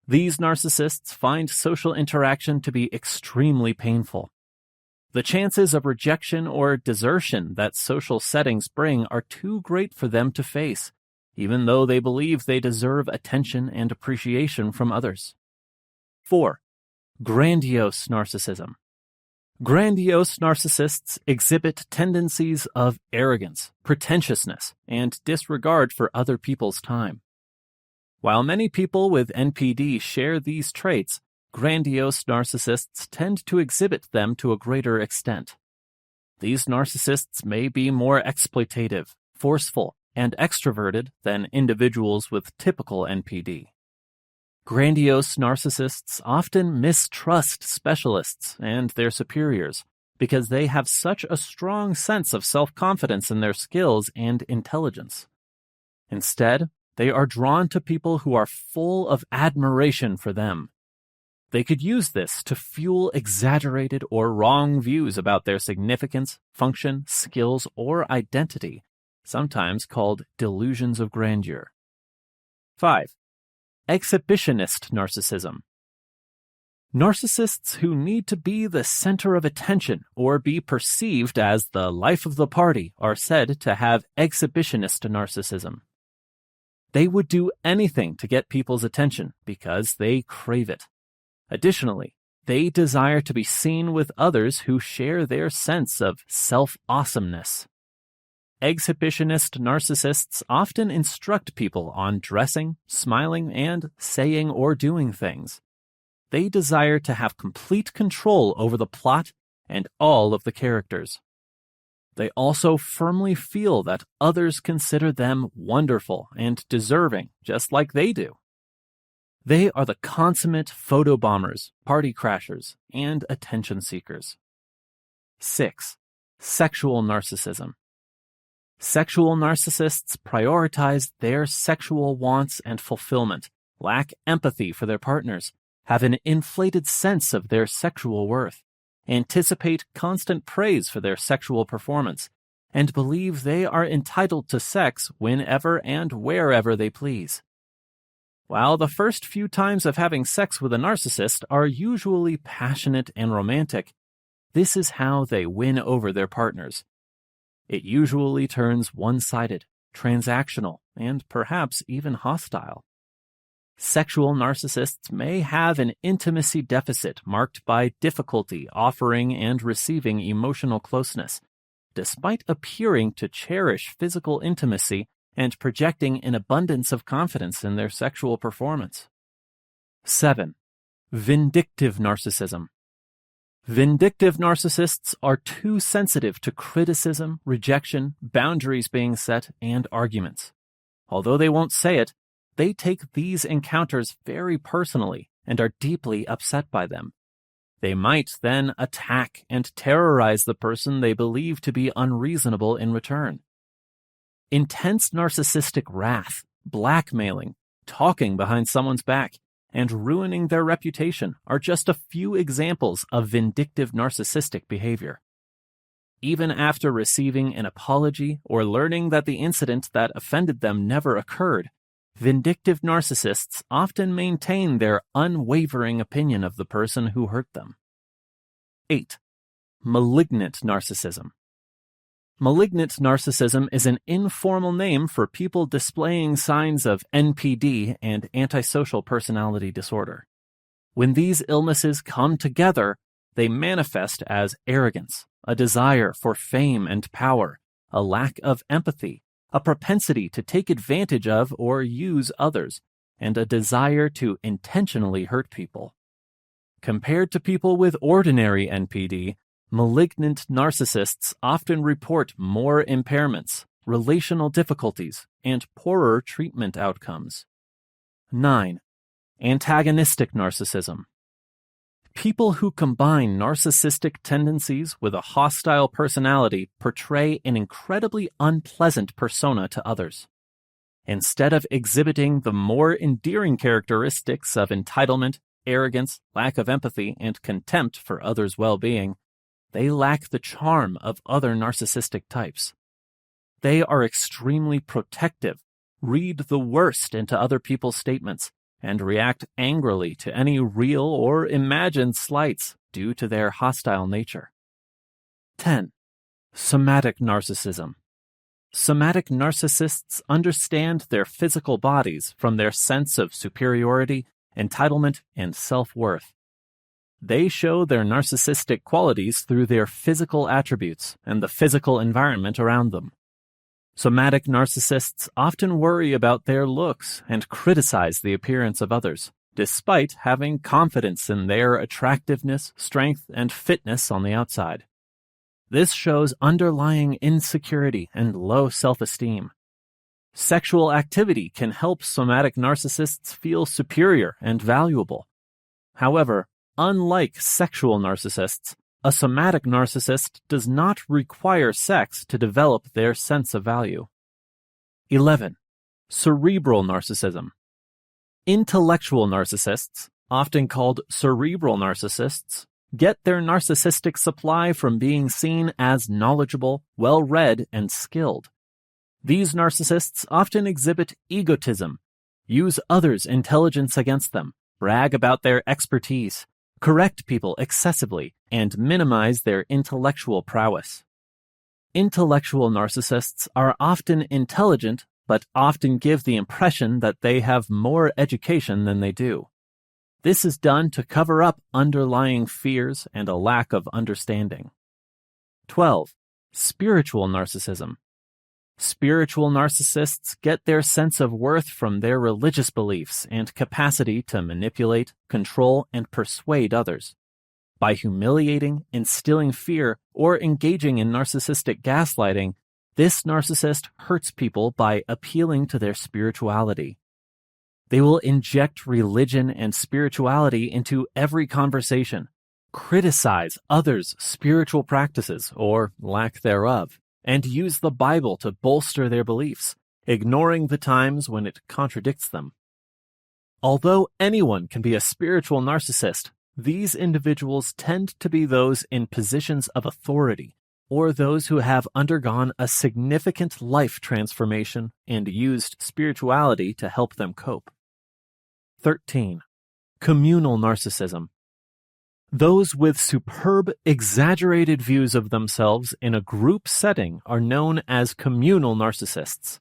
These narcissists find social interaction to be extremely painful. The chances of rejection or desertion that social settings bring are too great for them to face, even though they believe they deserve attention and appreciation from others. 4. Grandiose narcissism. Grandiose narcissists exhibit tendencies of arrogance, pretentiousness, and disregard for other people's time. While many people with NPD share these traits, grandiose narcissists tend to exhibit them to a greater extent. These narcissists may be more exploitative, forceful, and extroverted than individuals with typical NPD. Grandiose narcissists often mistrust specialists and their superiors because they have such a strong sense of self-confidence in their skills and intelligence. Instead, they are drawn to people who are full of admiration for them. They could use this to fuel exaggerated or wrong views about their significance, function, skills, or identity, sometimes called delusions of grandeur. 5. Exhibitionist narcissism. Narcissists who need to be the center of attention or be perceived as the life of the party are said to have exhibitionist narcissism. They would do anything to get people's attention because they crave it. Additionally, they desire to be seen with others who share their sense of self-awesomeness. Exhibitionist narcissists often instruct people on dressing, smiling, and saying or doing things. They desire to have complete control over the plot and all of the characters. They also firmly feel that others consider them wonderful and deserving, just like they do. They are the consummate photobombers, party crashers, and attention seekers. 6. Sexual narcissism. Sexual narcissists prioritize their sexual wants and fulfillment, lack empathy for their partners, have an inflated sense of their sexual worth, anticipate constant praise for their sexual performance, and believe they are entitled to sex whenever and wherever they please. While the first few times of having sex with a narcissist are usually passionate and romantic, this is how they win over their partners. It usually turns one-sided, transactional, and perhaps even hostile. Sexual narcissists may have an intimacy deficit marked by difficulty offering and receiving emotional closeness, despite appearing to cherish physical intimacy and projecting an abundance of confidence in their sexual performance. 7. Vindictive narcissism. Vindictive narcissists are too sensitive to criticism, rejection, boundaries being set, and arguments. Although they won't say it, they take these encounters very personally and are deeply upset by them. They might then attack and terrorize the person they believe to be unreasonable in return. Intense narcissistic wrath, blackmailing, talking behind someone's back, and ruining their reputation are just a few examples of vindictive narcissistic behavior. Even after receiving an apology or learning that the incident that offended them never occurred, vindictive narcissists often maintain their unwavering opinion of the person who hurt them. 8. Malignant narcissism. Malignant narcissism is an informal name for people displaying signs of NPD and antisocial personality disorder. When these illnesses come together, They manifest as arrogance, a desire for fame and power, a lack of empathy, a propensity to take advantage of or use others, and a desire to intentionally hurt people. Compared to people with ordinary NPD, malignant narcissists often report more impairments, relational difficulties, and poorer treatment outcomes. 9. Antagonistic narcissism. People who combine narcissistic tendencies with a hostile personality portray an incredibly unpleasant persona to others. Instead of exhibiting the more endearing characteristics of entitlement, arrogance, lack of empathy, and contempt for others' well-being, they lack the charm of other narcissistic types. They are extremely protective, read the worst into other people's statements, and react angrily to any real or imagined slights due to their hostile nature. 10. Somatic narcissism. Somatic narcissists understand their physical bodies from their sense of superiority, entitlement, and self-worth. They show their narcissistic qualities through their physical attributes and the physical environment around them. Somatic narcissists often worry about their looks and criticize the appearance of others, despite having confidence in their attractiveness, strength, and fitness on the outside. This shows underlying insecurity and low self-esteem. Sexual activity can help somatic narcissists feel superior and valuable. However, unlike sexual narcissists, a somatic narcissist does not require sex to develop their sense of value. 11. Cerebral narcissism. Intellectual narcissists, often called cerebral narcissists, get their narcissistic supply from being seen as knowledgeable, well-read, and skilled. These narcissists often exhibit egotism, use others' intelligence against them, brag about their expertise, correct people excessively, and minimize their intellectual prowess. Intellectual narcissists are often intelligent, but often give the impression that they have more education than they do. This is done to cover up underlying fears and a lack of understanding. 12. Spiritual narcissism. Spiritual narcissists get their sense of worth from their religious beliefs and capacity to manipulate, control, and persuade others. By humiliating, instilling fear, or engaging in narcissistic gaslighting, this narcissist hurts people by appealing to their spirituality. They will inject religion and spirituality into every conversation, criticize others' spiritual practices or lack thereof, and use the Bible to bolster their beliefs, ignoring the times when it contradicts them. Although anyone can be a spiritual narcissist, these individuals tend to be those in positions of authority, or those who have undergone a significant life transformation and used spirituality to help them cope. 13. Communal narcissism. Those with superb, exaggerated views of themselves in a group setting are known as communal narcissists.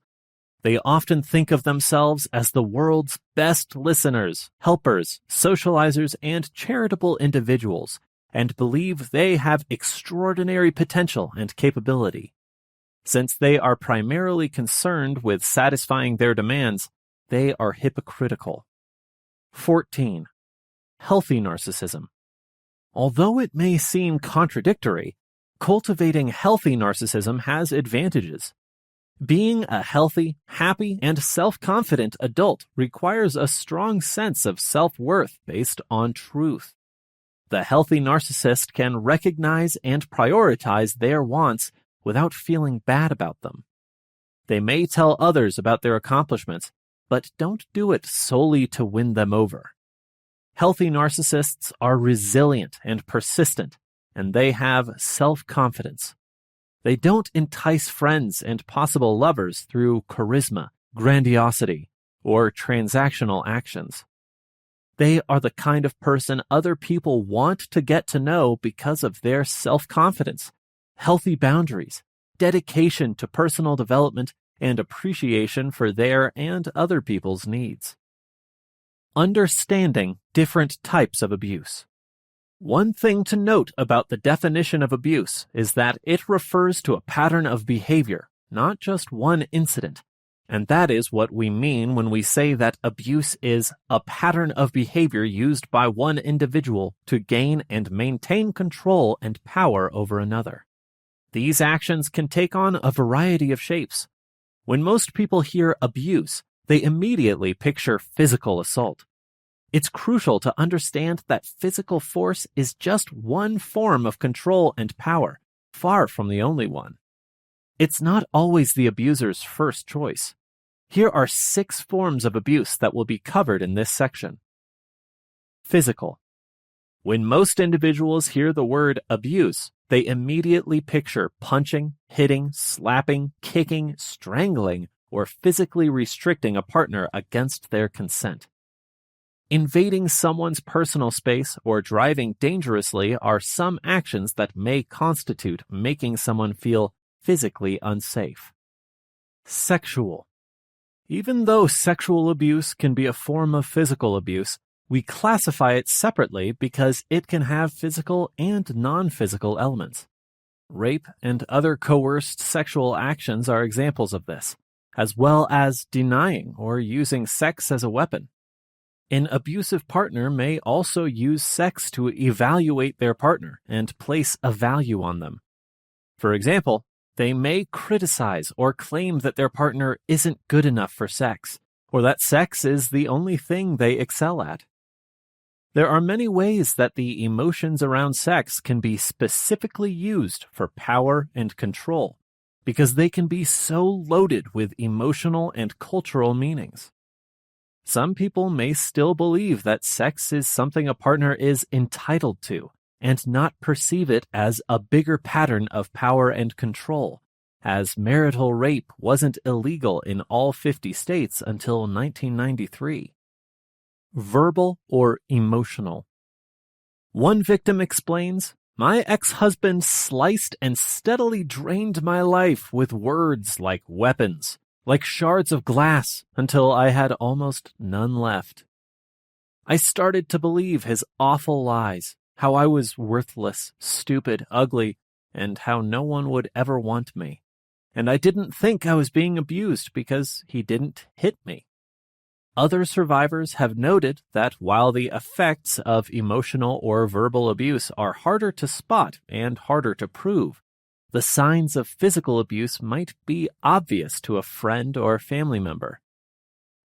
They often think of themselves as the world's best listeners, helpers, socializers, and charitable individuals, and believe they have extraordinary potential and capability. Since they are primarily concerned with satisfying their demands, they are hypocritical. 14. Healthy narcissism. Although it may seem contradictory, cultivating healthy narcissism has advantages. Being a healthy, happy, and self-confident adult requires a strong sense of self-worth based on truth. The healthy narcissist can recognize and prioritize their wants without feeling bad about them. They may tell others about their accomplishments, but don't do it solely to win them over. Healthy narcissists are resilient and persistent, and they have self-confidence. They don't entice friends and possible lovers through charisma, grandiosity, or transactional actions. They are the kind of person other people want to get to know because of their self-confidence, healthy boundaries, dedication to personal development, and appreciation for their and other people's needs. Understanding different types of abuse. One thing to note about the definition of abuse is that it refers to a pattern of behavior, not just one incident. And that is what we mean when we say that abuse is a pattern of behavior used by one individual to gain and maintain control and power over another. These actions can take on a variety of shapes. When most people hear abuse, they immediately picture physical assault. It's crucial to understand that physical force is just one form of control and power, far from the only one. It's not always the abuser's first choice. Here are 6 forms of abuse that will be covered in this section. Physical. When most individuals hear the word abuse, they immediately picture punching, hitting, slapping, kicking, strangling, or physically restricting a partner against their consent. Invading someone's personal space or driving dangerously are some actions that may constitute making someone feel physically unsafe. Sexual. Even though sexual abuse can be a form of physical abuse, we classify it separately because it can have physical and non-physical elements. Rape and other coerced sexual actions are examples of this, as well as denying or using sex as a weapon. An abusive partner may also use sex to evaluate their partner and place a value on them. For example, they may criticize or claim that their partner isn't good enough for sex, or that sex is the only thing they excel at. There are many ways that the emotions around sex can be specifically used for power and control, because they can be so loaded with emotional and cultural meanings. Some people may still believe that sex is something a partner is entitled to, and not perceive it as a bigger pattern of power and control, as marital rape wasn't illegal in all 50 states until 1993. Verbal or emotional. One victim explains, "My ex-husband sliced and steadily drained my life with words like weapons, like shards of glass, until I had almost none left. I started to believe his awful lies, how I was worthless, stupid, ugly, and how no one would ever want me. And I didn't think I was being abused because he didn't hit me." Other survivors have noted that while the effects of emotional or verbal abuse are harder to spot and harder to prove, the signs of physical abuse might be obvious to a friend or family member.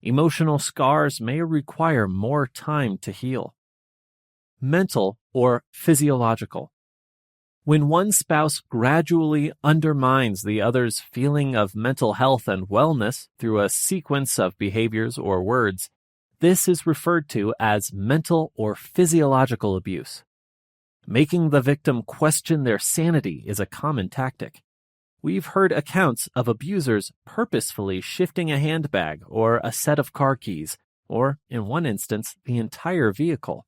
Emotional scars may require more time to heal. Mental or physiological. When one spouse gradually undermines the other's feeling of mental health and wellness through a sequence of behaviors or words, this is referred to as mental or physiological abuse. Making the victim question their sanity is a common tactic. We've heard accounts of abusers purposefully shifting a handbag or a set of car keys, or, in one instance, the entire vehicle,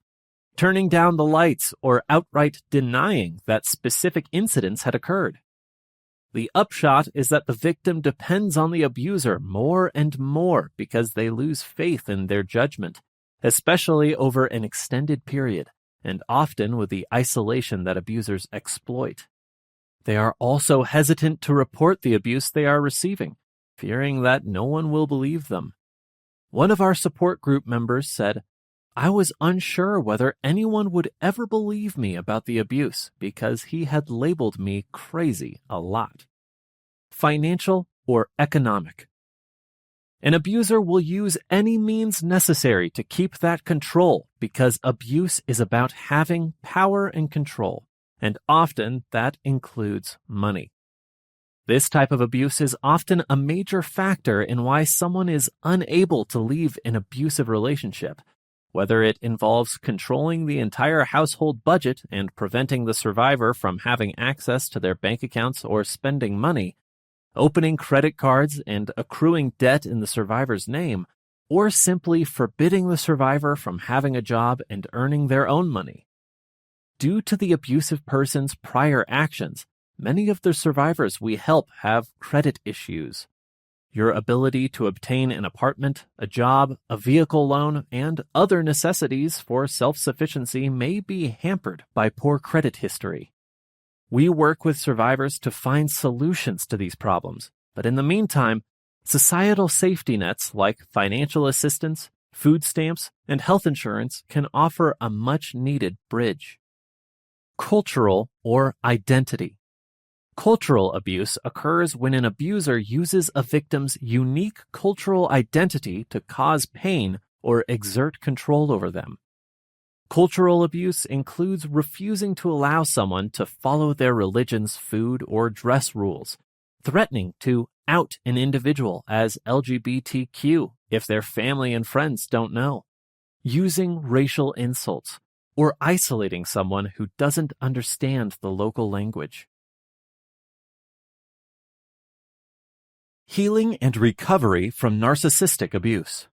turning down the lights or outright denying that specific incidents had occurred. The upshot is that the victim depends on the abuser more and more because they lose faith in their judgment, especially over an extended period, and often with the isolation that abusers exploit. They are also hesitant to report the abuse they are receiving, fearing that no one will believe them. One of our support group members said, "I was unsure whether anyone would ever believe me about the abuse because he had labeled me crazy a lot." Financial or economic. An abuser will use any means necessary to keep that control because abuse is about having power and control, and often that includes money. This type of abuse is often a major factor in why someone is unable to leave an abusive relationship, whether it involves controlling the entire household budget and preventing the survivor from having access to their bank accounts or spending money, opening credit cards and accruing debt in the survivor's name, or simply forbidding the survivor from having a job and earning their own money. Due to the abusive person's prior actions, many of the survivors we help have credit issues. your ability to obtain an apartment, a job, a vehicle loan, and other necessities for self-sufficiency may be hampered by poor credit history. We work with survivors to find solutions to these problems, but in the meantime, societal safety nets like financial assistance, food stamps, and health insurance can offer a much-needed bridge. Cultural or identity. Cultural abuse occurs when an abuser uses a victim's unique cultural identity to cause pain or exert control over them. Cultural abuse includes refusing to allow someone to follow their religion's food or dress rules, threatening to out an individual as LGBTQ if their family and friends don't know, using racial insults, or isolating someone who doesn't understand the local language. Healing and recovery from narcissistic abuse.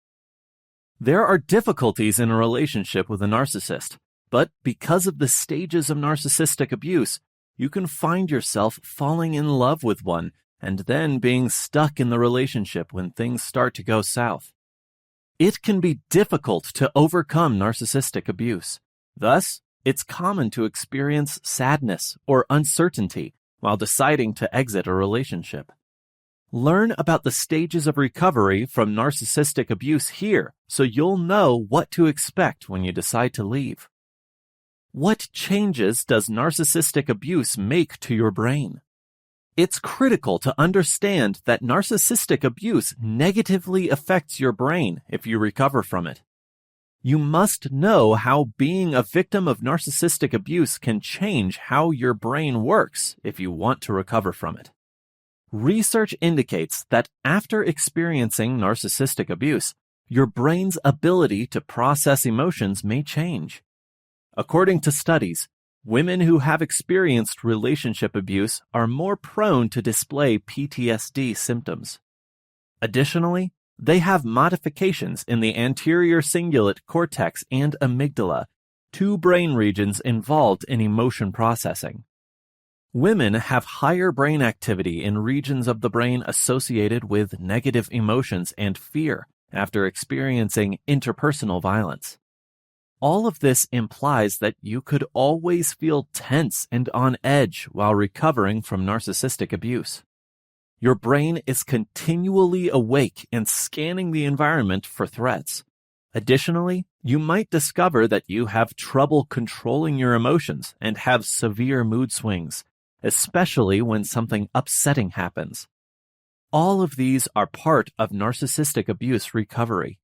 There are difficulties in a relationship with a narcissist, but because of the stages of narcissistic abuse, you can find yourself falling in love with one and then being stuck in the relationship when things start to go south. It can be difficult to overcome narcissistic abuse. Thus, it's common to experience sadness or uncertainty while deciding to exit a relationship. Learn about the stages of recovery from narcissistic abuse here so you'll know what to expect when you decide to leave. What changes does narcissistic abuse make to your brain? It's critical to understand that narcissistic abuse negatively affects your brain if you recover from it. You must know how being a victim of narcissistic abuse can change how your brain works if you want to recover from it. Research indicates that after experiencing narcissistic abuse, your brain's ability to process emotions may change. According to studies, women who have experienced relationship abuse are more prone to display PTSD symptoms. Additionally, they have modifications in the anterior cingulate cortex and amygdala, two brain regions involved in emotion processing. Women have higher brain activity in regions of the brain associated with negative emotions and fear after experiencing interpersonal violence. All of this implies that you could always feel tense and on edge while recovering from narcissistic abuse. Your brain is continually awake and scanning the environment for threats. Additionally, you might discover that you have trouble controlling your emotions and have severe mood swings, especially when something upsetting happens. All of these are part of narcissistic abuse recovery.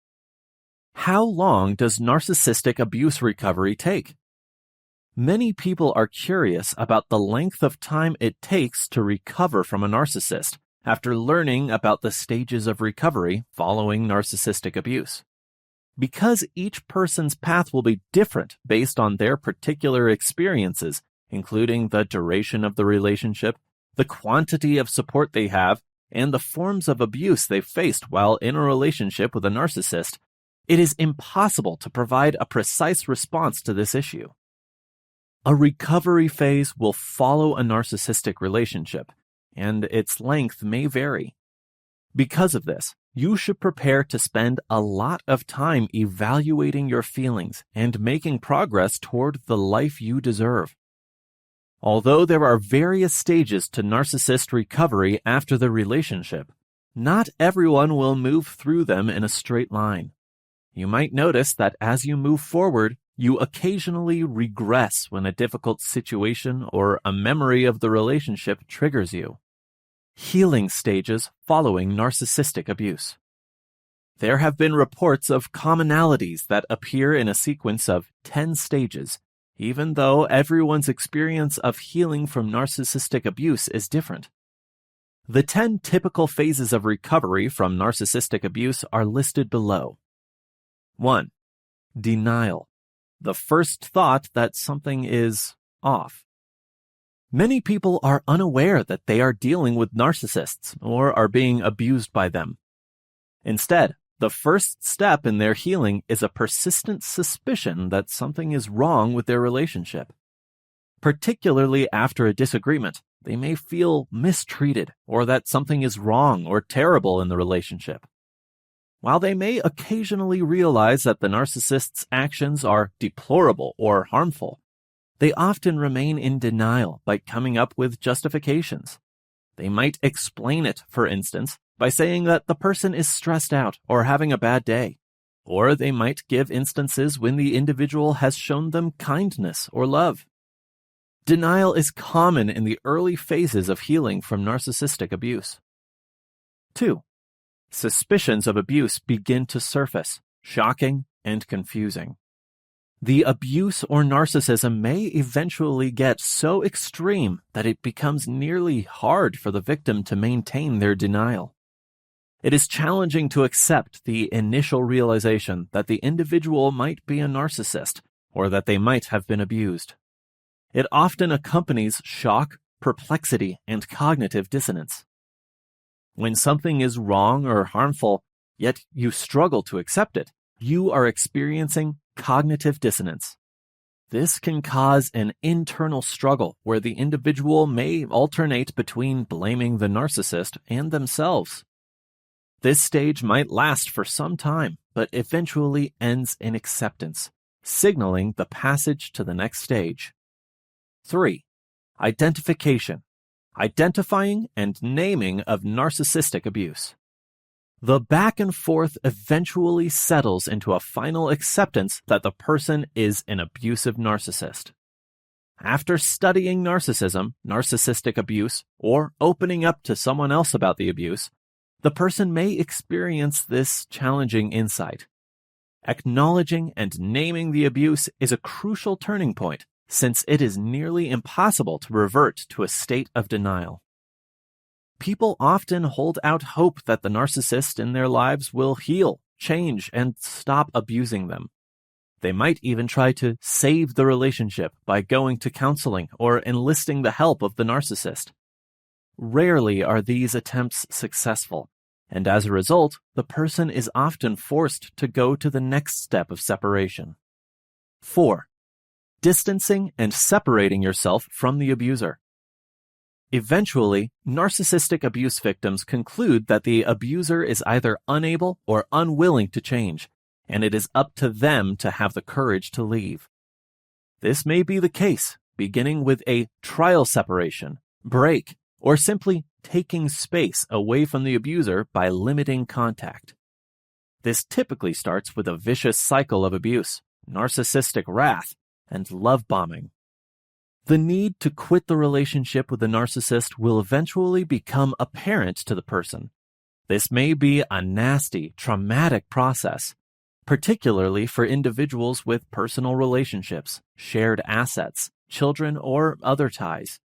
How long does narcissistic abuse recovery take? Many people are curious about the length of time it takes to recover from a narcissist after learning about the stages of recovery following narcissistic abuse. Because each person's path will be different based on their particular experiences, including the duration of the relationship, the quantity of support they have, and the forms of abuse they've faced while in a relationship with a narcissist, it is impossible to provide a precise response to this issue. A recovery phase will follow a narcissistic relationship, and its length may vary. Because of this, you should prepare to spend a lot of time evaluating your feelings and making progress toward the life you deserve. Although there are various stages to narcissist recovery after the relationship, not everyone will move through them in a straight line. You might notice that as you move forward, you occasionally regress when a difficult situation or a memory of the relationship triggers you. Healing stages following narcissistic abuse. There have been reports of commonalities that appear in a sequence of 10 stages, even though everyone's experience of healing from narcissistic abuse is different. The 10 typical phases of recovery from narcissistic abuse are listed below. 1. Denial. The first thought that something is off. Many people are unaware that they are dealing with narcissists or are being abused by them. Instead, the first step in their healing is a persistent suspicion that something is wrong with their relationship. Particularly after a disagreement, they may feel mistreated or that something is wrong or terrible in the relationship. While they may occasionally realize that the narcissist's actions are deplorable or harmful, they often remain in denial by coming up with justifications. They might explain it, for instance, by saying that the person is stressed out or having a bad day, or they might give instances when the individual has shown them kindness or love. Denial is common in the early phases of healing from narcissistic abuse. 2. Suspicions of abuse begin to surface, shocking and confusing. The abuse or narcissism may eventually get so extreme that it becomes nearly hard for the victim to maintain their denial. It is challenging to accept the initial realization that the individual might be a narcissist or that they might have been abused. It often accompanies shock, perplexity, and cognitive dissonance. When something is wrong or harmful, yet you struggle to accept it, you are experiencing cognitive dissonance. This can cause an internal struggle where the individual may alternate between blaming the narcissist and themselves. This stage might last for some time, but eventually ends in acceptance, signaling the passage to the next stage. 3. Identification. Identifying and naming of narcissistic abuse. The back and forth eventually settles into a final acceptance that the person is an abusive narcissist. After studying narcissism, narcissistic abuse, or opening up to someone else about the abuse, the person may experience this challenging insight. Acknowledging and naming the abuse is a crucial turning point, since it is nearly impossible to revert to a state of denial. People often hold out hope that the narcissist in their lives will heal, change, and stop abusing them. They might even try to save the relationship by going to counseling or enlisting the help of the narcissist. Rarely are these attempts successful, and as a result, the person is often forced to go to the next step of separation. 4. Distancing and separating yourself from the abuser. Eventually, narcissistic abuse victims conclude that the abuser is either unable or unwilling to change, and it is up to them to have the courage to leave. This may be the case, beginning with a trial separation, break, or simply taking space away from the abuser by limiting contact. This typically starts with a vicious cycle of abuse, narcissistic wrath, and love bombing. The need to quit the relationship with the narcissist will eventually become apparent to the person. This may be a nasty, traumatic process, particularly for individuals with personal relationships, shared assets, children, or other ties.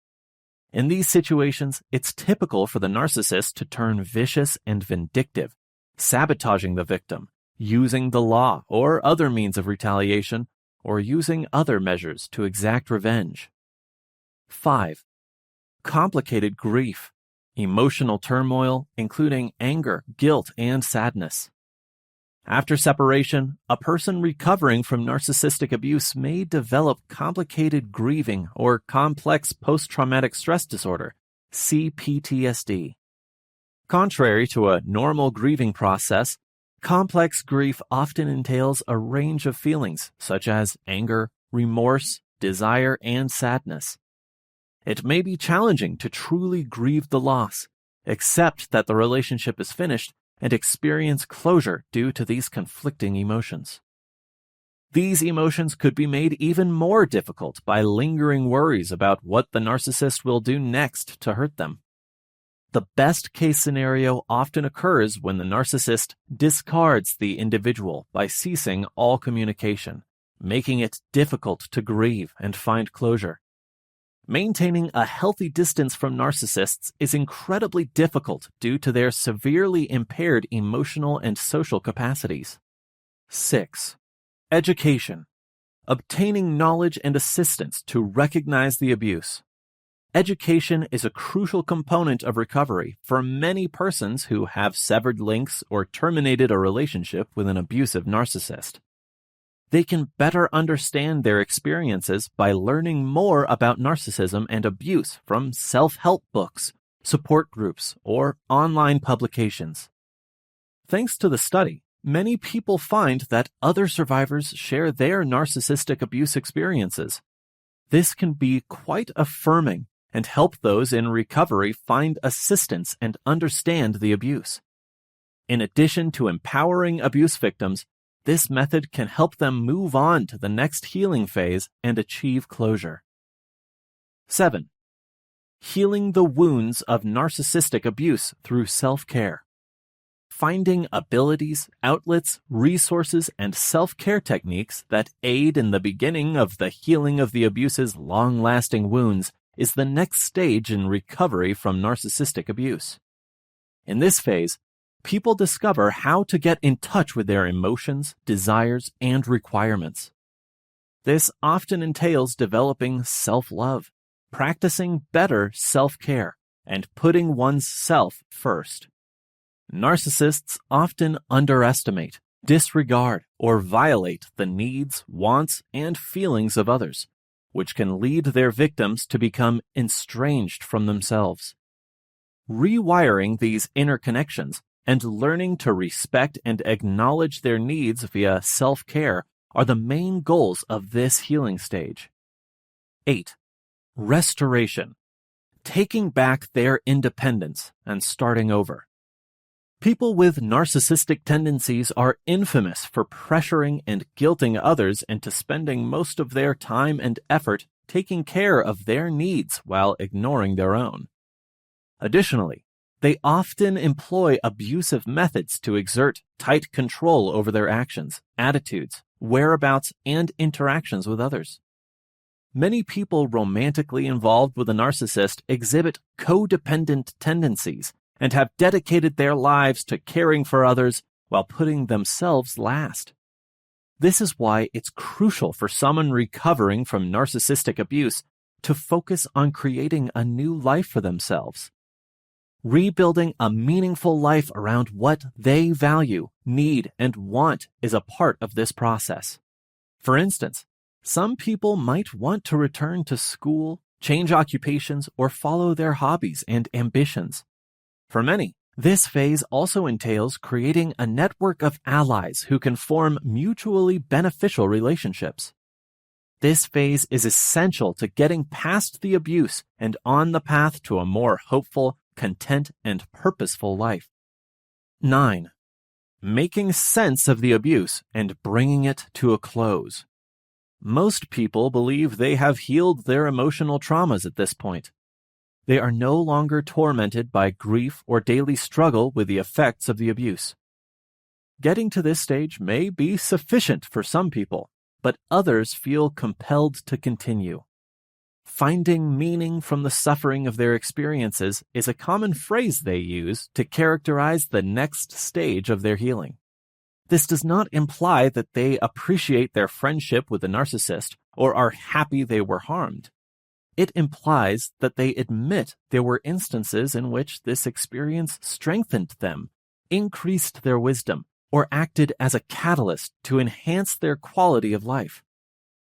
In these situations, it's typical for the narcissist to turn vicious and vindictive, sabotaging the victim, using the law or other means of retaliation, or using other measures to exact revenge. 5. Complicated grief, emotional turmoil, including anger, guilt, and sadness. After separation, a person recovering from narcissistic abuse may develop complicated grieving or complex post-traumatic stress disorder, CPTSD. Contrary to a normal grieving process, complex grief often entails a range of feelings such as anger, remorse, desire, and sadness. It may be challenging to truly grieve the loss, accept that the relationship is finished, and experience closure due to these conflicting emotions. These emotions could be made even more difficult by lingering worries about what the narcissist will do next to hurt them. The best-case scenario often occurs when the narcissist discards the individual by ceasing all communication, making it difficult to grieve and find closure. Maintaining a healthy distance from narcissists is incredibly difficult due to their severely impaired emotional and social capacities. 6. Education. Obtaining knowledge and assistance to recognize the abuse. Education is a crucial component of recovery for many persons who have severed links or terminated a relationship with an abusive narcissist. They can better understand their experiences by learning more about narcissism and abuse from self-help books, support groups, or online publications. Thanks to the study, many people find that other survivors share their narcissistic abuse experiences. This can be quite affirming and help those in recovery find assistance and understand the abuse. In addition to empowering abuse victims, this method can help them move on to the next healing phase and achieve closure. 7. Healing the wounds of narcissistic abuse through self-care. Finding abilities, outlets, resources, and self-care techniques that aid in the beginning of the healing of the abuse's long-lasting wounds is the next stage in recovery from narcissistic abuse. In this phase, people discover how to get in touch with their emotions, desires, and requirements. This often entails developing self-love, practicing better self-care, and putting one's self first. Narcissists often underestimate, disregard, or violate the needs, wants, and feelings of others, which can lead their victims to become estranged from themselves. Rewiring these inner connections and learning to respect and acknowledge their needs via self-care are the main goals of this healing stage. 8. Restoration. Taking back their independence and starting over. People with narcissistic tendencies are infamous for pressuring and guilting others into spending most of their time and effort taking care of their needs while ignoring their own. Additionally, they often employ abusive methods to exert tight control over their actions, attitudes, whereabouts, and interactions with others. Many people romantically involved with a narcissist exhibit codependent tendencies and have dedicated their lives to caring for others while putting themselves last. This is why it's crucial for someone recovering from narcissistic abuse to focus on creating a new life for themselves. Rebuilding a meaningful life around what they value, need, and want is a part of this process. For instance, some people might want to return to school, change occupations, or follow their hobbies and ambitions. For many, this phase also entails creating a network of allies who can form mutually beneficial relationships. This phase is essential to getting past the abuse and on the path to a more hopeful, content, and purposeful life. 9. Making sense of the abuse and bringing it to a close. Most people believe they have healed their emotional traumas at this point. They are no longer tormented by grief or daily struggle with the effects of the abuse. Getting to this stage may be sufficient for some people, but others feel compelled to continue. Finding meaning from the suffering of their experiences is a common phrase they use to characterize the next stage of their healing. This does not imply that they appreciate their friendship with the narcissist or are happy they were harmed. It implies that they admit there were instances in which this experience strengthened them, increased their wisdom, or acted as a catalyst to enhance their quality of life.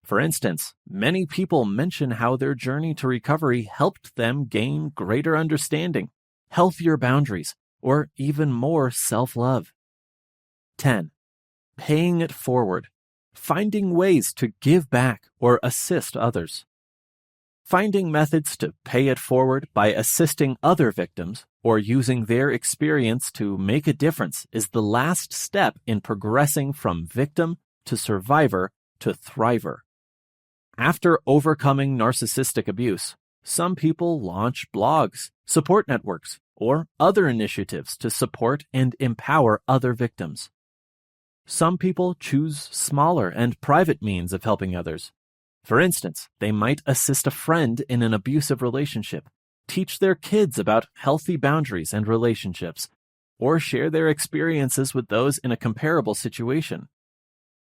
For instance, many people mention how their journey to recovery helped them gain greater understanding, healthier boundaries, or even more self-love. 10. Paying it forward. Finding ways to give back or assist others. Finding methods to pay it forward by assisting other victims or using their experience to make a difference is the last step in progressing from victim to survivor to thriver. After overcoming narcissistic abuse, some people launch blogs, support networks, or other initiatives to support and empower other victims. Some people choose smaller and private means of helping others. For instance, they might assist a friend in an abusive relationship, teach their kids about healthy boundaries and relationships, or share their experiences with those in a comparable situation.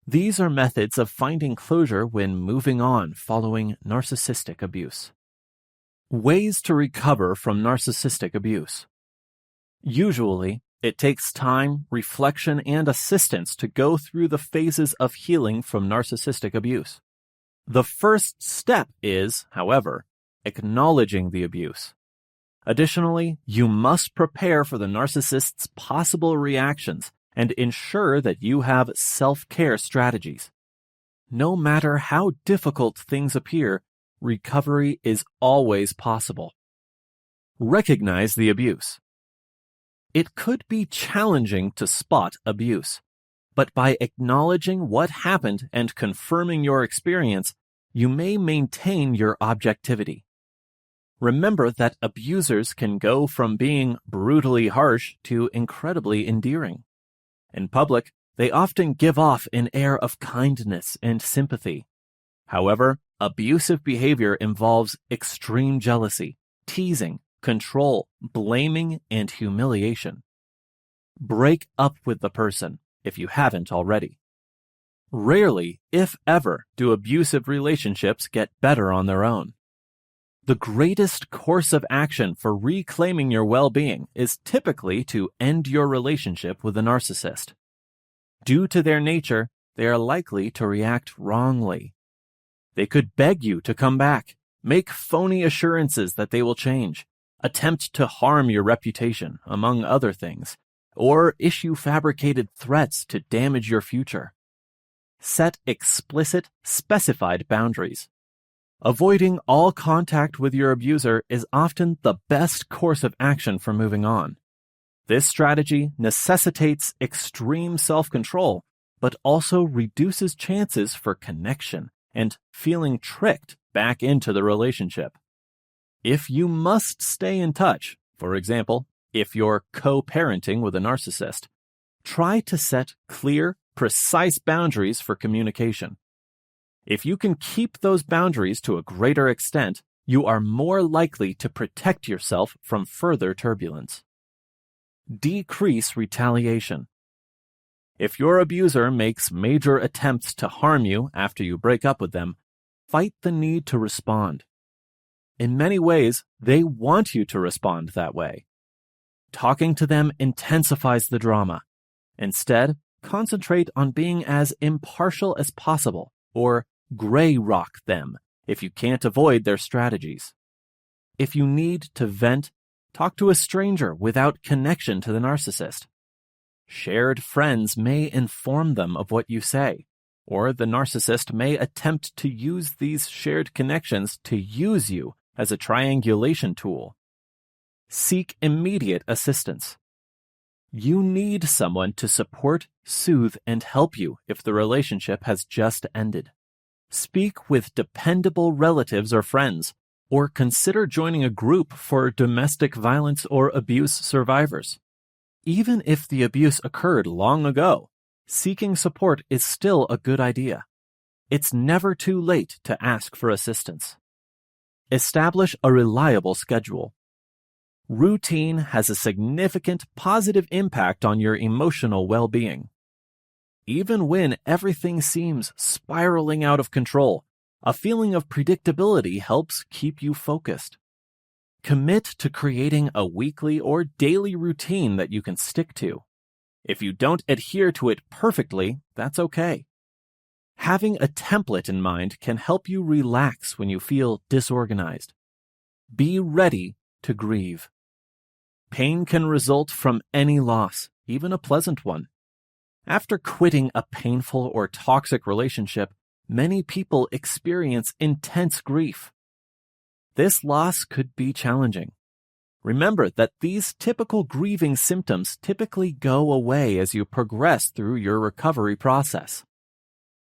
These are methods of finding closure when moving on following narcissistic abuse. Ways to recover from narcissistic abuse. Usually, It takes time, reflection, and assistance to go through the phases of healing from narcissistic abuse. The first step is, however, acknowledging the abuse. Additionally, you must prepare for the narcissist's possible reactions and ensure that you have self-care strategies. No matter how difficult things appear, recovery is always possible. Recognize the abuse. It could be challenging to spot abuse, but by acknowledging what happened and confirming your experience, you may maintain your objectivity. Remember that abusers can go from being brutally harsh to incredibly endearing. In public, they often give off an air of kindness and sympathy. However, abusive behavior involves extreme jealousy, teasing, control, blaming, and humiliation. Break up with the person if you haven't already. Rarely, if ever, do abusive relationships get better on their own. The greatest course of action for reclaiming your well-being is typically to end your relationship with a narcissist. Due to their nature, they are likely to react wrongly. They could beg you to come back, make phony assurances that they will change, attempt to harm your reputation, among other things, or issue fabricated threats to damage your future. Set explicit, specified boundaries. Avoiding all contact with your abuser is often the best course of action for moving on. This strategy necessitates extreme self-control, but also reduces chances for connection and feeling tricked back into the relationship. If you must stay in touch, for example, if you're co-parenting with a narcissist, try to set clear, precise boundaries for communication. If you can keep those boundaries to a greater extent, you are more likely to protect yourself from further turbulence. Decrease retaliation. If your abuser makes major attempts to harm you after you break up with them, fight the need to respond. In many ways, they want you to respond that way. Talking to them intensifies the drama. Instead, concentrate on being as impartial as possible, or gray rock them if you can't avoid their strategies. If you need to vent, talk to a stranger without connection to the narcissist. Shared friends may inform them of what you say, or the narcissist may attempt to use these shared connections to use you as a triangulation tool. Seek immediate assistance. You need someone to support, soothe, and help you if the relationship has just ended. Speak with dependable relatives or friends, or consider joining a group for domestic violence or abuse survivors. Even if the abuse occurred long ago, seeking support is still a good idea. It's never too late to ask for assistance. Establish a reliable schedule. Routine has a significant positive impact on your emotional well-being. Even when everything seems spiraling out of control, a feeling of predictability helps keep you focused. Commit to creating a weekly or daily routine that you can stick to. If you don't adhere to it perfectly, that's okay. Having a template in mind can help you relax when you feel disorganized. Be ready to grieve. Pain can result from any loss, even a pleasant one. After quitting a painful or toxic relationship, many people experience intense grief. This loss could be challenging. Remember that these typical grieving symptoms typically go away as you progress through your recovery process.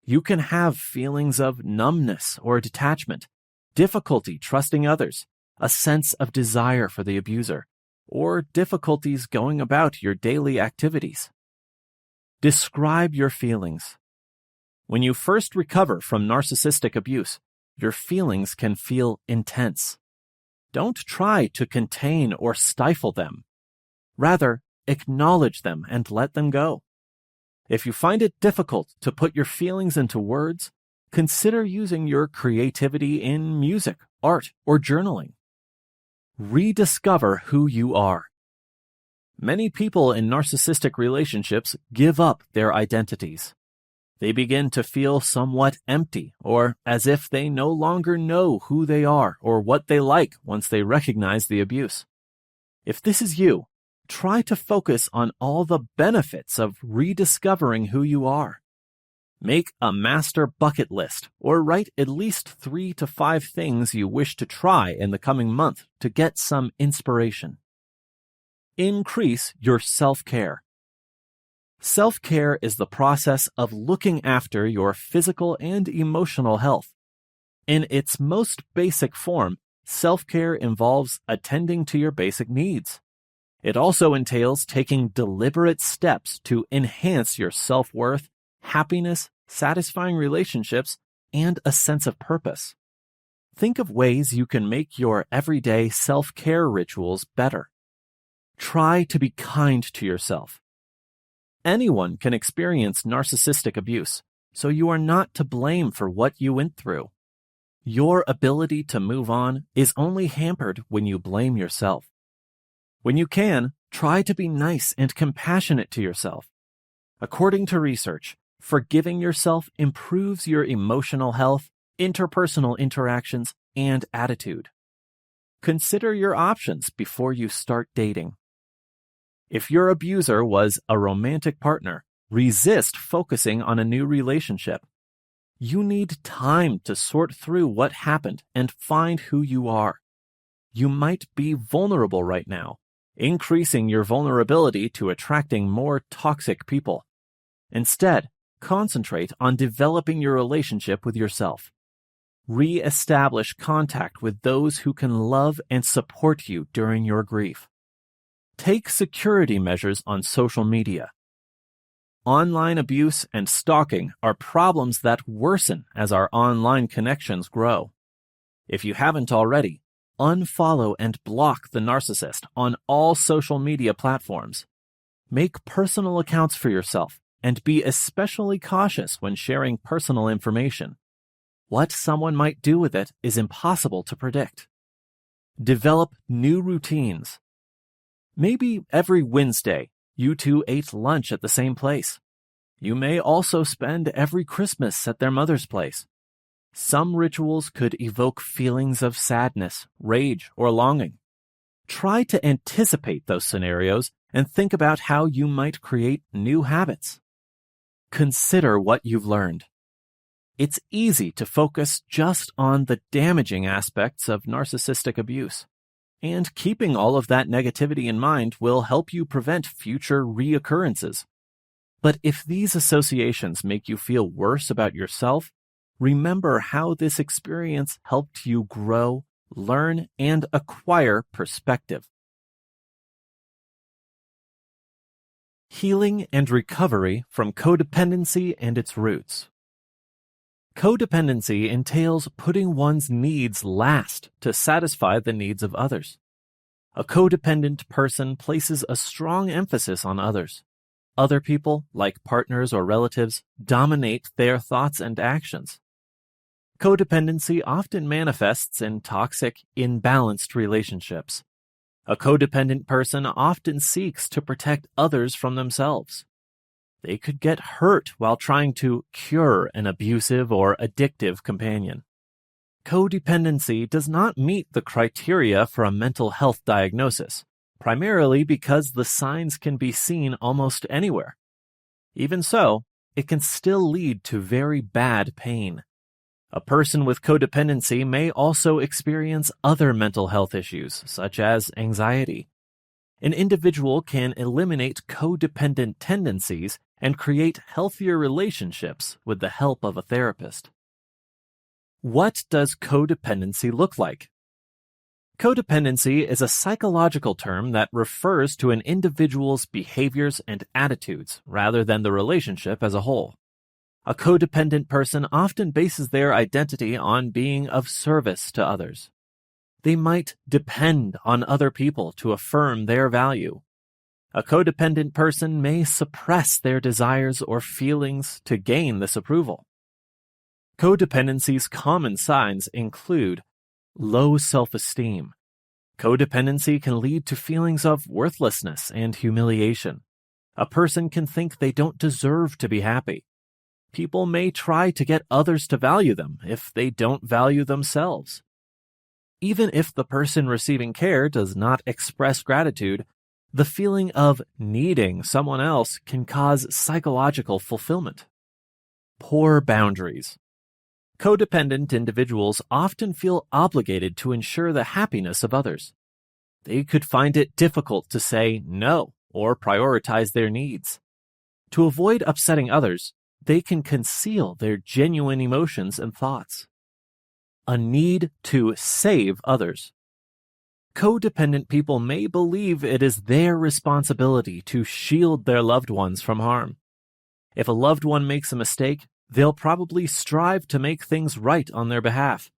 You can have feelings of numbness or detachment, difficulty trusting others, a sense of desire for the abuser, or difficulties going about your daily activities. Describe your feelings. When you first recover from narcissistic abuse, your feelings can feel intense. Don't try to contain or stifle them. Rather, acknowledge them and let them go. If you find it difficult to put your feelings into words, consider using your creativity in music, art, or journaling. Rediscover who you are. Many people in narcissistic relationships give up their identities. They begin to feel somewhat empty, or as if they no longer know who they are or what they like once they recognize the abuse. If this is you, try to focus on all the benefits of rediscovering who you are. Make a master bucket list or write at least 3 to 5 things you wish to try in the coming month to get some inspiration. Increase your self-care. Self-care is the process of looking after your physical and emotional health. In its most basic form, self-care involves attending to your basic needs. It also entails taking deliberate steps to enhance your self-worth, happiness, satisfying relationships, and a sense of purpose. Think of ways you can make your everyday self-care rituals better. Try to be kind to yourself. Anyone can experience narcissistic abuse, so you are not to blame for what you went through. Your ability to move on is only hampered when you blame yourself. When you can, try to be nice and compassionate to yourself. According to research, forgiving yourself improves your emotional health, interpersonal interactions, and attitude. Consider your options before you start dating. If your abuser was a romantic partner, resist focusing on a new relationship. You need time to sort through what happened and find who you are. You might be vulnerable right now, increasing your vulnerability to attracting more toxic people. Instead, concentrate on developing your relationship with yourself. Re-establish contact with those who can love and support you during your grief. Take security measures on social media. Online abuse and stalking are problems that worsen as our online connections grow. If you haven't already, unfollow and block the narcissist on all social media platforms. Make personal accounts for yourself and be especially cautious when sharing personal information. What someone might do with it is impossible to predict. Develop new routines. Maybe every Wednesday, you two ate lunch at the same place. You may also spend every Christmas at their mother's place. Some rituals could evoke feelings of sadness, rage, or longing. Try to anticipate those scenarios and think about how you might create new habits. Consider what you've learned. It's easy to focus just on the damaging aspects of narcissistic abuse. And keeping all of that negativity in mind will help you prevent future reoccurrences. But if these associations make you feel worse about yourself, remember how this experience helped you grow, learn, and acquire perspective. Healing and recovery from codependency and its roots. Codependency entails putting one's needs last to satisfy the needs of others. A codependent person places a strong emphasis on others. Other people, like partners or relatives, dominate their thoughts and actions. Codependency often manifests in toxic, imbalanced relationships. A codependent person often seeks to protect others from themselves. They could get hurt while trying to cure an abusive or addictive companion. Codependency does not meet the criteria for a mental health diagnosis, primarily because the signs can be seen almost anywhere. Even so, it can still lead to very bad pain. A person with codependency may also experience other mental health issues, such as anxiety. An individual can eliminate codependent tendencies and create healthier relationships with the help of a therapist. What does codependency look like? Codependency is a psychological term that refers to an individual's behaviors and attitudes rather than the relationship as a whole. A codependent person often bases their identity on being of service to others. They might depend on other people to affirm their value. A codependent person may suppress their desires or feelings to gain this approval. Codependency's common signs include low self-esteem, Codependency can lead to feelings of worthlessness and humiliation. A person can think they don't deserve to be happy. People may try to get others to value them if they don't value themselves. Even if the person receiving care does not express gratitude, the feeling of needing someone else can cause psychological fulfillment. Poor boundaries. Codependent individuals often feel obligated to ensure the happiness of others. They could find it difficult to say no or prioritize their needs. To avoid upsetting others, they can conceal their genuine emotions and thoughts. A need to save others. Codependent people may believe it is their responsibility to shield their loved ones from harm. If a loved one makes a mistake, they'll probably strive to make things right on their behalf.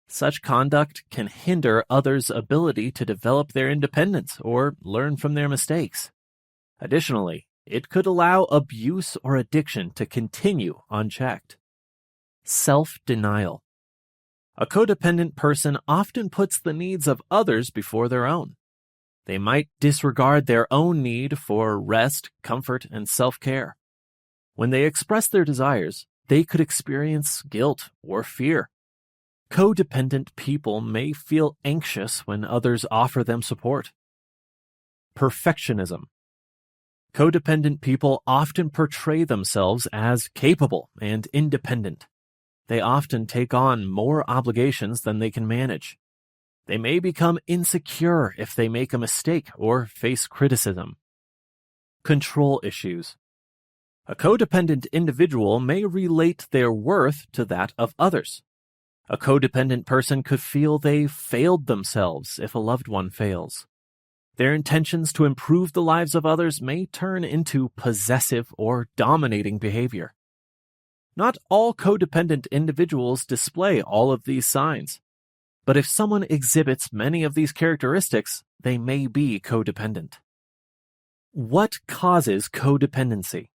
Such conduct can hinder others' ability to develop their independence or learn from their mistakes. Additionally, it could allow abuse or addiction to continue unchecked. Self-denial. A codependent person often puts the needs of others before their own. They might disregard their own need for rest, comfort, and self-care. When they express their desires, they could experience guilt or fear. Codependent people may feel anxious when others offer them support. Perfectionism. Codependent people often portray themselves as capable and independent. They often take on more obligations than they can manage. They may become insecure if they make a mistake or face criticism. Control issues. A codependent individual may relate their worth to that of others. A codependent person could feel they failed themselves if a loved one fails. Their intentions to improve the lives of others may turn into possessive or dominating behavior. Not all codependent individuals display all of these signs, but if someone exhibits many of these characteristics, they may be codependent. What causes codependency?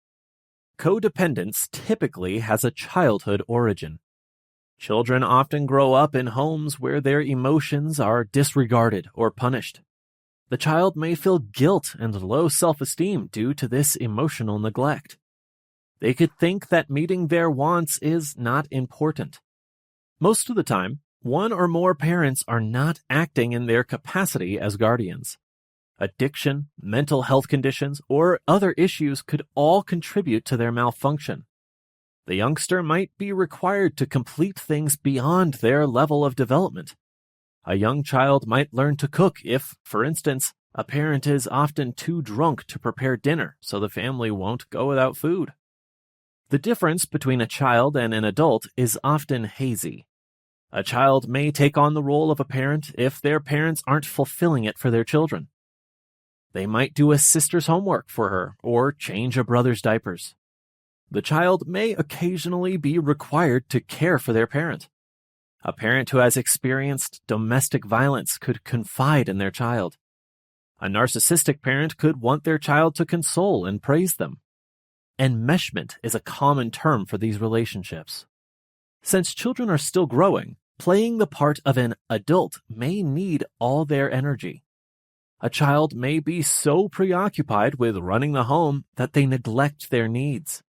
Codependence typically has a childhood origin. Children often grow up in homes where their emotions are disregarded or punished. The child may feel guilt and low self-esteem due to this emotional neglect. They could think that meeting their wants is not important. Most of the time, one or more parents are not acting in their capacity as guardians. Addiction, mental health conditions, or other issues could all contribute to their malfunction. The youngster might be required to complete things beyond their level of development. A young child might learn to cook if, for instance, a parent is often too drunk to prepare dinner, so the family won't go without food. The difference between a child and an adult is often hazy. A child may take on the role of a parent if their parents aren't fulfilling it for their children. They might do a sister's homework for her or change a brother's diapers. The child may occasionally be required to care for their parent. A parent who has experienced domestic violence could confide in their child. A narcissistic parent could want their child to console and praise them. Enmeshment is a common term for these relationships. Since children are still growing, playing the part of an adult may need all their energy. A child may be so preoccupied with running the home that they neglect their needs.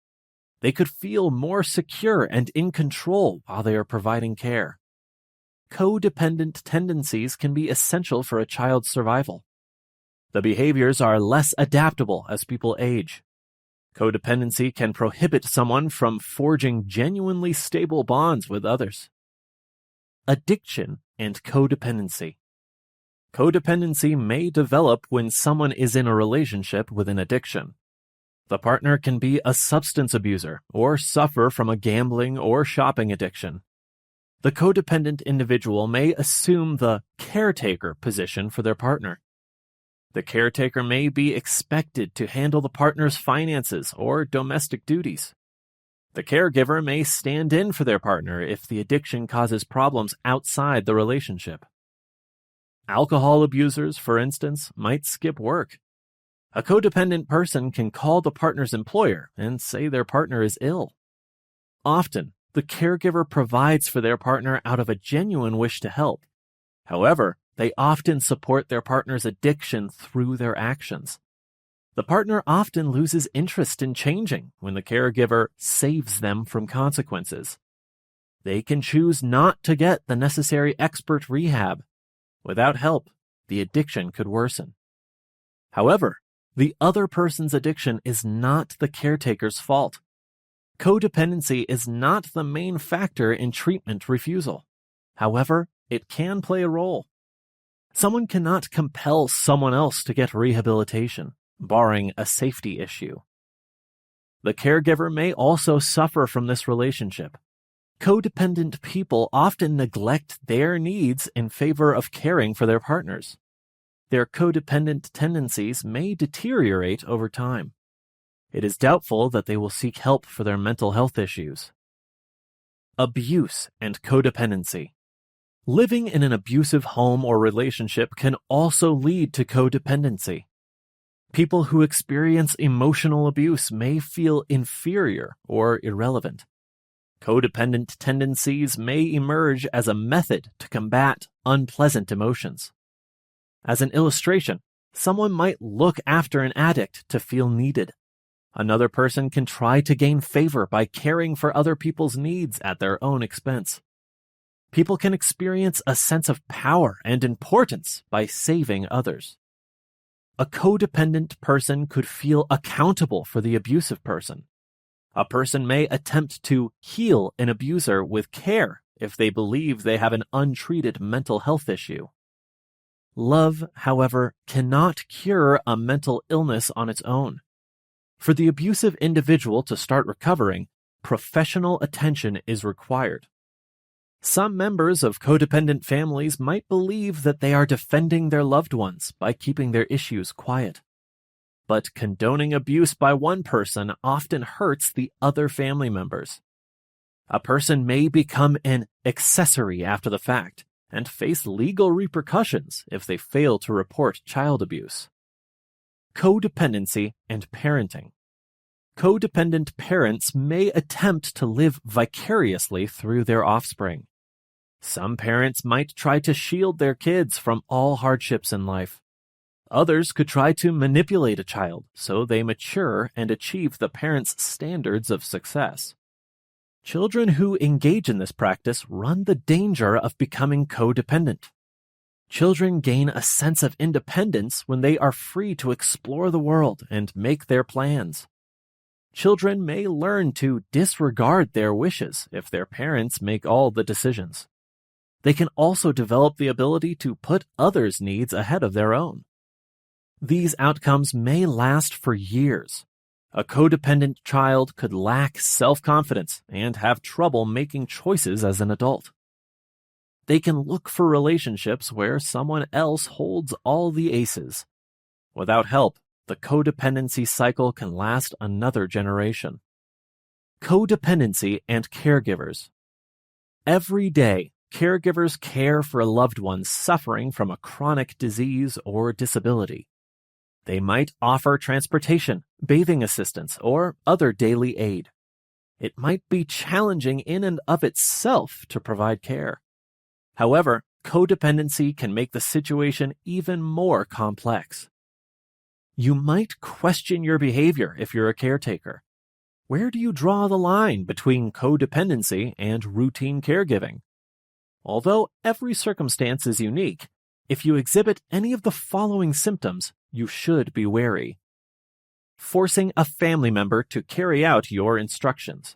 They could feel more secure and in control while they are providing care. Codependent tendencies can be essential for a child's survival. The behaviors are less adaptable as people age. Codependency can prohibit someone from forging genuinely stable bonds with others. Addiction and codependency. Codependency may develop when someone is in a relationship with an addiction. The partner can be a substance abuser or suffer from a gambling or shopping addiction. The codependent individual may assume the caretaker position for their partner. The caretaker may be expected to handle the partner's finances or domestic duties. The caregiver may stand in for their partner if the addiction causes problems outside the relationship. Alcohol abusers, for instance, might skip work. A codependent person can call the partner's employer and say their partner is ill. Often, the caregiver provides for their partner out of a genuine wish to help. However, they often support their partner's addiction through their actions. The partner often loses interest in changing when the caregiver saves them from consequences. They can choose not to get the necessary expert rehab. Without help, the addiction could worsen. However, the other person's addiction is not the caretaker's fault. Codependency is not the main factor in treatment refusal. However, it can play a role. Someone cannot compel someone else to get rehabilitation, barring a safety issue. The caregiver may also suffer from this relationship. Codependent people often neglect their needs in favor of caring for their partners. Their codependent tendencies may deteriorate over time. It is doubtful that they will seek help for their mental health issues. Abuse and codependency. Living in an abusive home or relationship can also lead to codependency. People who experience emotional abuse may feel inferior or irrelevant. Codependent tendencies may emerge as a method to combat unpleasant emotions. As an illustration, someone might look after an addict to feel needed. Another person can try to gain favor by caring for other people's needs at their own expense. People can experience a sense of power and importance by saving others. A codependent person could feel accountable for the abusive person. A person may attempt to heal an abuser with care if they believe they have an untreated mental health issue. Love, however, cannot cure a mental illness on its own. For the abusive individual to start recovering, professional attention is required. Some members of codependent families might believe that they are defending their loved ones by keeping their issues quiet. But condoning abuse by one person often hurts the other family members. A person may become an accessory after the fact and face legal repercussions if they fail to report child abuse. Codependency and parenting. Codependent parents may attempt to live vicariously through their offspring. Some parents might try to shield their kids from all hardships in life. Others could try to manipulate a child so they mature and achieve the parent's standards of success. Children who engage in this practice run the danger of becoming codependent. Children gain a sense of independence when they are free to explore the world and make their plans. Children may learn to disregard their wishes if their parents make all the decisions. They can also develop the ability to put others' needs ahead of their own. These outcomes may last for years. A codependent child could lack self-confidence and have trouble making choices as an adult. They can look for relationships where someone else holds all the aces. Without help, the codependency cycle can last another generation. Codependency and caregivers. Every day, caregivers care for a loved one suffering from a chronic disease or disability. They might offer transportation, bathing assistance, or other daily aid. It might be challenging in and of itself to provide care. However, codependency can make the situation even more complex. You might question your behavior if you're a caretaker. Where do you draw the line between codependency and routine caregiving? Although every circumstance is unique, if you exhibit any of the following symptoms, you should be wary. Forcing a family member to carry out your instructions.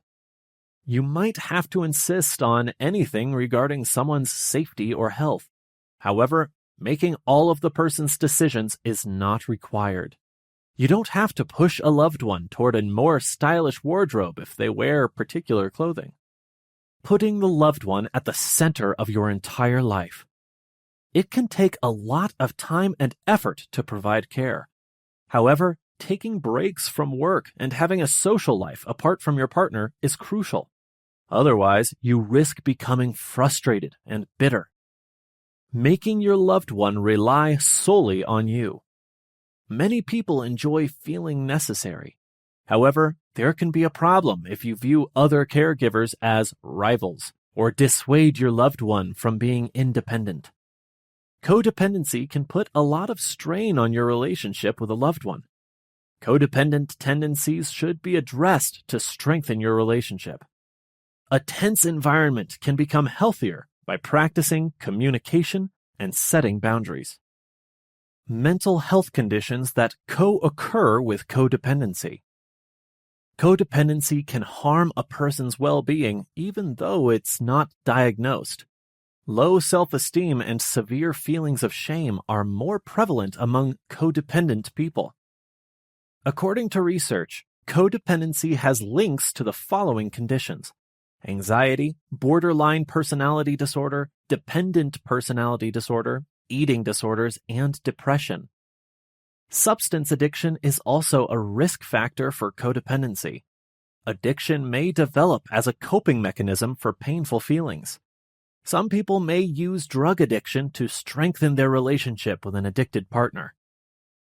You might have to insist on anything regarding someone's safety or health. However, making all of the person's decisions is not required. You don't have to push a loved one toward a more stylish wardrobe if they wear particular clothing. Putting the loved one at the center of your entire life. It can take a lot of time and effort to provide care. However, taking breaks from work and having a social life apart from your partner is crucial. Otherwise, you risk becoming frustrated and bitter. Making your loved one rely solely on you. Many people enjoy feeling necessary. However, there can be a problem if you view other caregivers as rivals or dissuade your loved one from being independent. Codependency can put a lot of strain on your relationship with a loved one. Codependent tendencies should be addressed to strengthen your relationship. A tense environment can become healthier by practicing communication and setting boundaries. Mental health conditions that co-occur with codependency. Codependency can harm a person's well-being even though it's not diagnosed. Low self-esteem and severe feelings of shame are more prevalent among codependent people. According to research, codependency has links to the following conditions: anxiety, borderline personality disorder, dependent personality disorder, eating disorders, and depression. Substance addiction is also a risk factor for codependency. Addiction may develop as a coping mechanism for painful feelings. Some people may use drug addiction to strengthen their relationship with an addicted partner.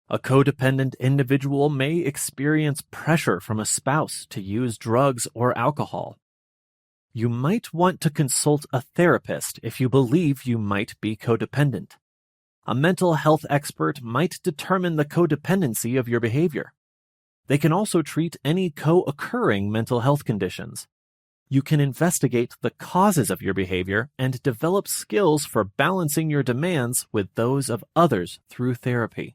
A codependent individual may experience pressure from a spouse to use drugs or alcohol. You might want to consult a therapist if you believe you might be codependent. A mental health expert might determine the codependency of your behavior. They can also treat any co-occurring mental health conditions. You can investigate the causes of your behavior and develop skills for balancing your demands with those of others through therapy.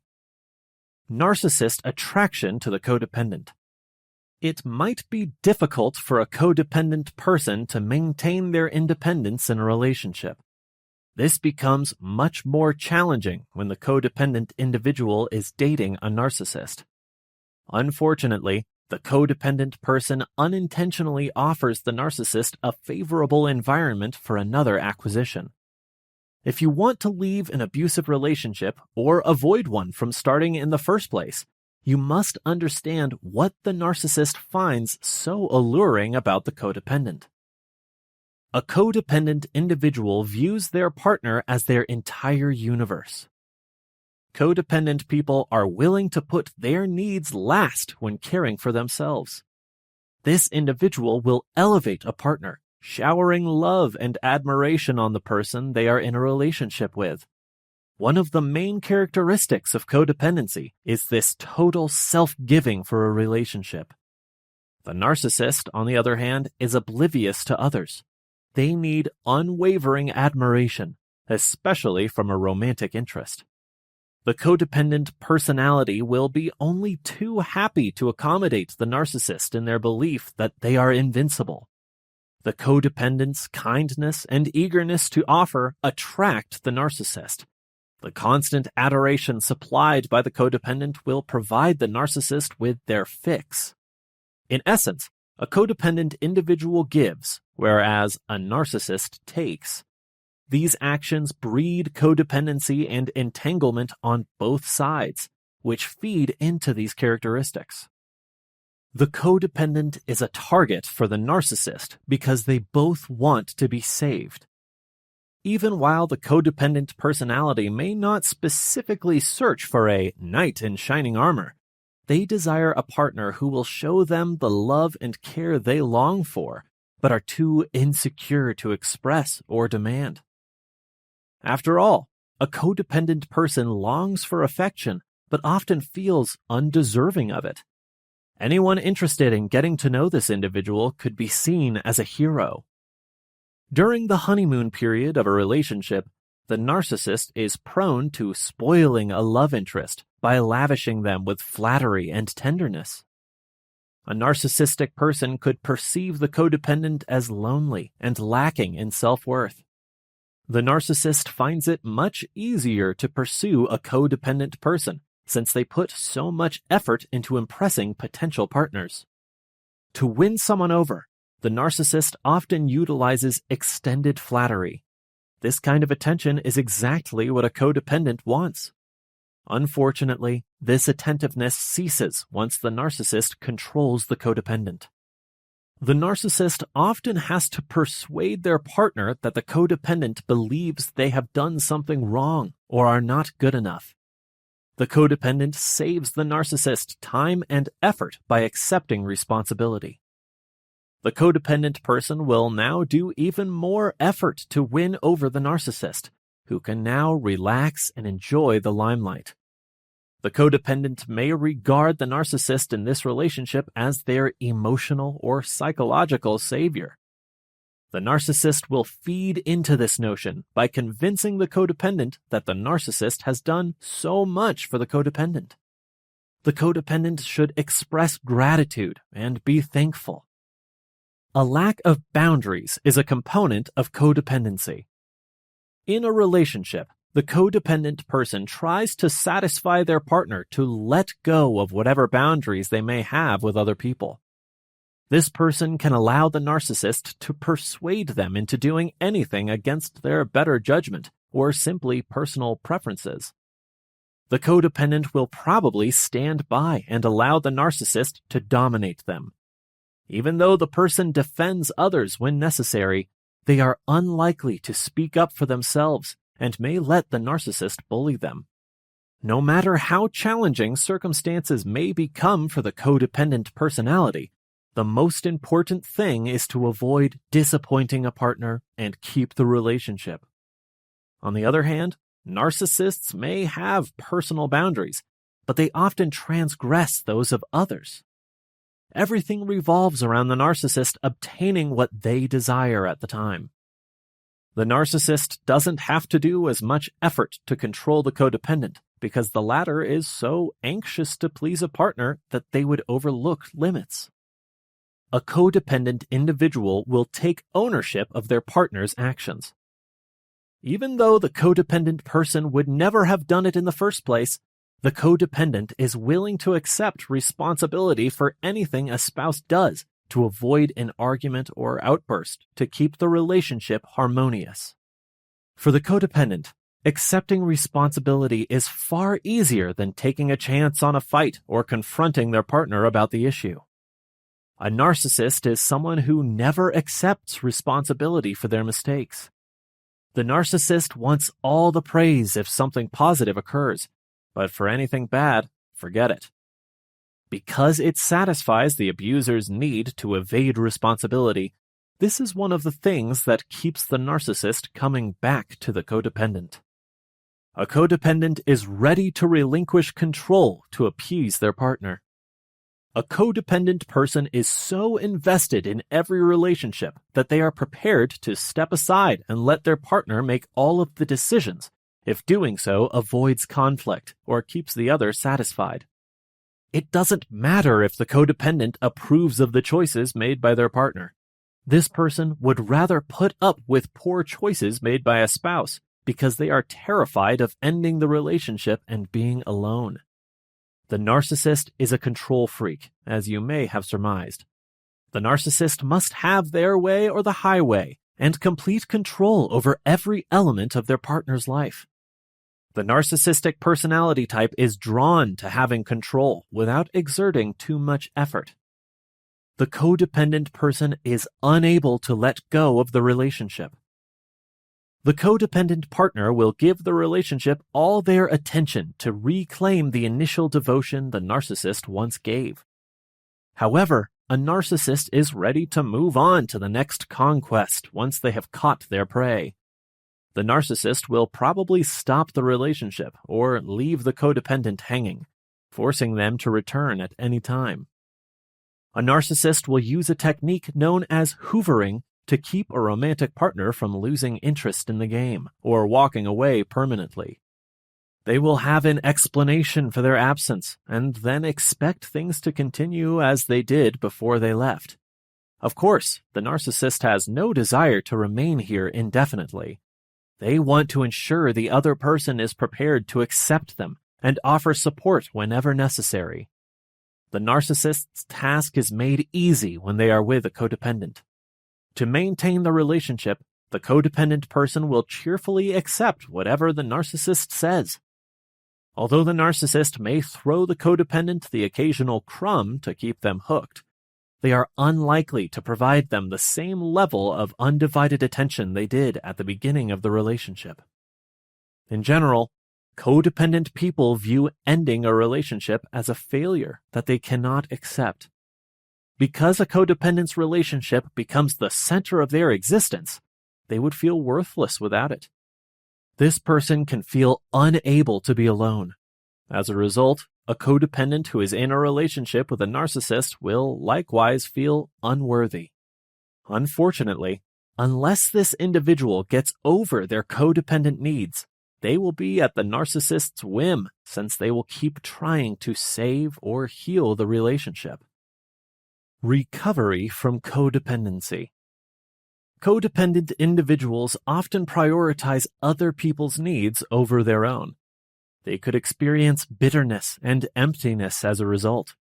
Narcissist attraction to the codependent. It might be difficult for a codependent person to maintain their independence in a relationship. This becomes much more challenging when the codependent individual is dating a narcissist. Unfortunately, the codependent person unintentionally offers the narcissist a favorable environment for another acquisition. If you want to leave an abusive relationship or avoid one from starting in the first place, you must understand what the narcissist finds so alluring about the codependent. A codependent individual views their partner as their entire universe. Codependent people are willing to put their needs last when caring for themselves. This individual will elevate a partner, showering love and admiration on the person they are in a relationship with. One of the main characteristics of codependency is this total self-giving for a relationship. The narcissist, on the other hand, is oblivious to others. They need unwavering admiration, especially from a romantic interest. The codependent personality will be only too happy to accommodate the narcissist in their belief that they are invincible. The codependent's kindness and eagerness to offer attract the narcissist. The constant adoration supplied by the codependent will provide the narcissist with their fix. In essence, a codependent individual gives, whereas a narcissist takes. These actions breed codependency and entanglement on both sides, which feed into these characteristics. The codependent is a target for the narcissist because they both want to be saved. Even while the codependent personality may not specifically search for a knight in shining armor, they desire a partner who will show them the love and care they long for, but are too insecure to express or demand. After all, a codependent person longs for affection, but often feels undeserving of it. Anyone interested in getting to know this individual could be seen as a hero. During the honeymoon period of a relationship, the narcissist is prone to spoiling a love interest by lavishing them with flattery and tenderness. A narcissistic person could perceive the codependent as lonely and lacking in self-worth. The narcissist finds it much easier to pursue a codependent person since they put so much effort into impressing potential partners. To win someone over, the narcissist often utilizes extended flattery. This kind of attention is exactly what a codependent wants. Unfortunately, this attentiveness ceases once the narcissist controls the codependent. The narcissist often has to persuade their partner that the codependent believes they have done something wrong or are not good enough. The codependent saves the narcissist time and effort by accepting responsibility. The codependent person will now do even more effort to win over the narcissist, who can now relax and enjoy the limelight. The codependent may regard the narcissist in this relationship as their emotional or psychological savior. The narcissist will feed into this notion by convincing the codependent that the narcissist has done so much for the codependent. The codependent should express gratitude and be thankful. A lack of boundaries is a component of codependency. In a relationship, the codependent person tries to satisfy their partner to let go of whatever boundaries they may have with other people. This person can allow the narcissist to persuade them into doing anything against their better judgment or simply personal preferences. The codependent will probably stand by and allow the narcissist to dominate them. Even though the person defends others when necessary, they are unlikely to speak up for themselves and may let the narcissist bully them. No matter how challenging circumstances may become for the codependent personality, the most important thing is to avoid disappointing a partner and keep the relationship. On the other hand, narcissists may have personal boundaries, but they often transgress those of others. Everything revolves around the narcissist obtaining what they desire at the time. The narcissist doesn't have to do as much effort to control the codependent because the latter is so anxious to please a partner that they would overlook limits. A codependent individual will take ownership of their partner's actions. Even though the codependent person would never have done it in the first place, the codependent is willing to accept responsibility for anything a spouse does to avoid an argument or outburst to keep the relationship harmonious. For the codependent, accepting responsibility is far easier than taking a chance on a fight or confronting their partner about the issue. A narcissist is someone who never accepts responsibility for their mistakes. The narcissist wants all the praise if something positive occurs, but for anything bad, forget it. Because it satisfies the abuser's need to evade responsibility, this is one of the things that keeps the narcissist coming back to the codependent. A codependent is ready to relinquish control to appease their partner. A codependent person is so invested in every relationship that they are prepared to step aside and let their partner make all of the decisions, if doing so avoids conflict or keeps the other satisfied. It doesn't matter if the codependent approves of the choices made by their partner. This person would rather put up with poor choices made by a spouse because they are terrified of ending the relationship and being alone. The narcissist is a control freak, as you may have surmised. The narcissist must have their way or the highway and complete control over every element of their partner's life. The narcissistic personality type is drawn to having control without exerting too much effort. The codependent person is unable to let go of the relationship. The codependent partner will give the relationship all their attention to reclaim the initial devotion the narcissist once gave. However, a narcissist is ready to move on to the next conquest once they have caught their prey. The narcissist will probably stop the relationship or leave the codependent hanging, forcing them to return at any time. A narcissist will use a technique known as hoovering to keep a romantic partner from losing interest in the game or walking away permanently. They will have an explanation for their absence and then expect things to continue as they did before they left. Of course, the narcissist has no desire to remain here indefinitely. They want to ensure the other person is prepared to accept them and offer support whenever necessary. The narcissist's task is made easy when they are with a codependent. To maintain the relationship, the codependent person will cheerfully accept whatever the narcissist says. Although the narcissist may throw the codependent the occasional crumb to keep them hooked, they are unlikely to provide them the same level of undivided attention they did at the beginning of the relationship. In general, codependent people view ending a relationship as a failure that they cannot accept. Because a codependent's relationship becomes the center of their existence, they would feel worthless without it. This person can feel unable to be alone. As a result, a codependent who is in a relationship with a narcissist will likewise feel unworthy. Unfortunately, unless this individual gets over their codependent needs, they will be at the narcissist's whim, since they will keep trying to save or heal the relationship. Recovery from codependency. Codependent individuals often prioritize other people's needs over their own. They could experience bitterness and emptiness as a result.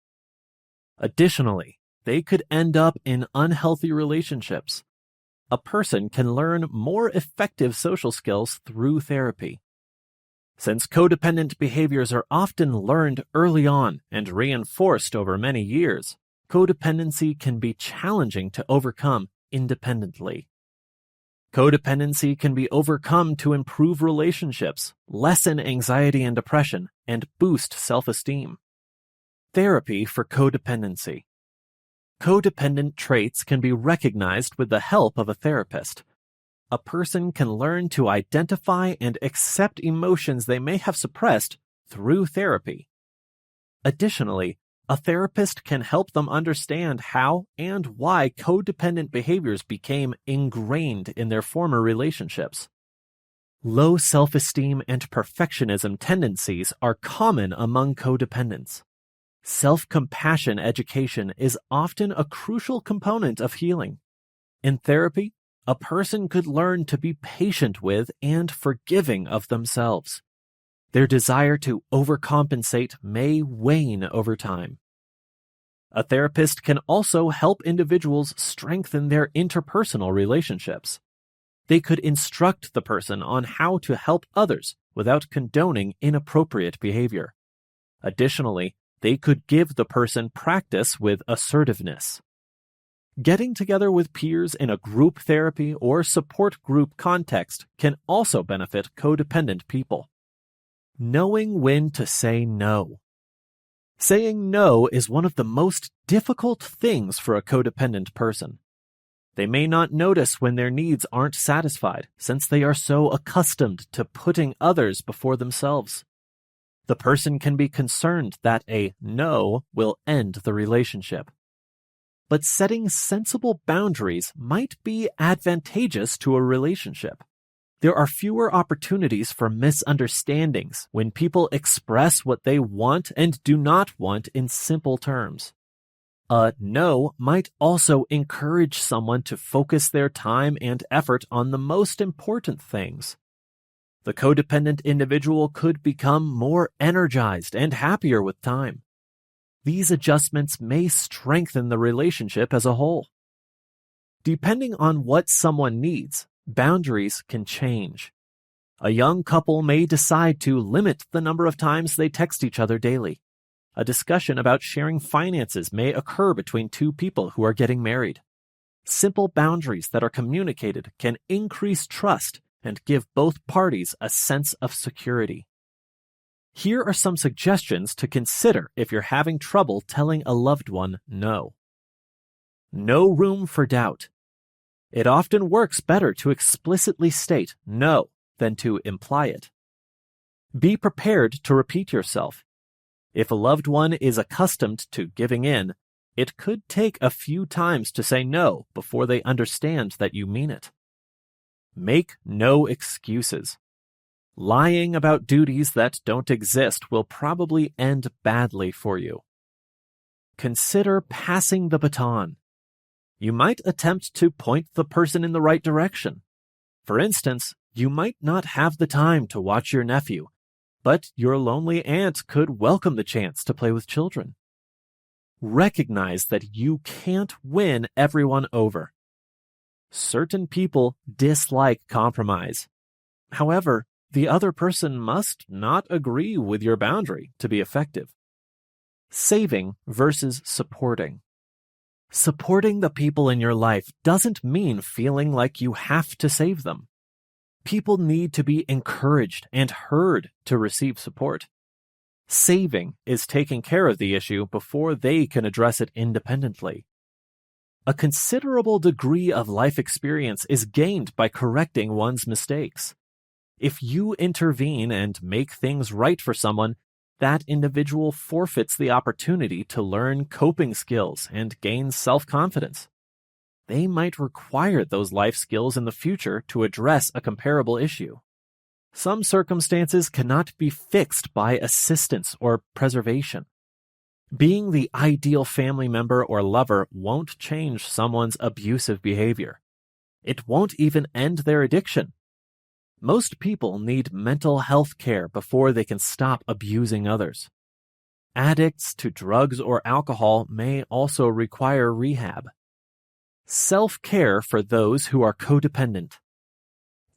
Additionally, they could end up in unhealthy relationships. A person can learn more effective social skills through therapy. Since codependent behaviors are often learned early on and reinforced over many years, codependency can be challenging to overcome independently. Codependency can be overcome to improve relationships, lessen anxiety and depression, and boost self-esteem. Therapy for codependency. Codependent traits can be recognized with the help of a therapist. A person can learn to identify and accept emotions they may have suppressed through therapy. Additionally, a therapist can help them understand how and why codependent behaviors became ingrained in their former relationships. Low self-esteem and perfectionism tendencies are common among codependents. Self-compassion education is often a crucial component of healing. In therapy, a person could learn to be patient with and forgiving of themselves. Their desire to overcompensate may wane over time. A therapist can also help individuals strengthen their interpersonal relationships. They could instruct the person on how to help others without condoning inappropriate behavior. Additionally, they could give the person practice with assertiveness. Getting together with peers in a group therapy or support group context can also benefit codependent people. Knowing when to say no. Saying no is one of the most difficult things for a codependent person. They may not notice when their needs aren't satisfied, since they are so accustomed to putting others before themselves. The person can be concerned that a no will end the relationship. But setting sensible boundaries might be advantageous to a relationship. There are fewer opportunities for misunderstandings when people express what they want and do not want in simple terms. A no might also encourage someone to focus their time and effort on the most important things. The codependent individual could become more energized and happier with time. These adjustments may strengthen the relationship as a whole. Depending on what someone needs, boundaries can change. A young couple may decide to limit the number of times they text each other daily. A discussion about sharing finances may occur between two people who are getting married. Simple boundaries that are communicated can increase trust and give both parties a sense of security. Here are some suggestions to consider if you're having trouble telling a loved one no. No room for doubt. It often works better to explicitly state no than to imply it. Be prepared to repeat yourself. If a loved one is accustomed to giving in, it could take a few times to say no before they understand that you mean it. Make no excuses. Lying about duties that don't exist will probably end badly for you. Consider passing the baton. You might attempt to point the person in the right direction. For instance, you might not have the time to watch your nephew, but your lonely aunt could welcome the chance to play with children. Recognize that you can't win everyone over. Certain people dislike compromise. However, the other person must not agree with your boundary to be effective. Saving versus supporting. Supporting the people in your life doesn't mean feeling like you have to save them. People need to be encouraged and heard to receive support. Saving is taking care of the issue before they can address it independently. A considerable degree of life experience is gained by correcting one's mistakes. If you intervene and make things right for someone, that individual forfeits the opportunity to learn coping skills and gain self-confidence. They might require those life skills in the future to address a comparable issue. Some circumstances cannot be fixed by assistance or preservation. Being the ideal family member or lover won't change someone's abusive behavior. It won't even end their addiction. Most people need mental health care before they can stop abusing others. Addicts to drugs or alcohol may also require rehab. Self-care for those who are codependent.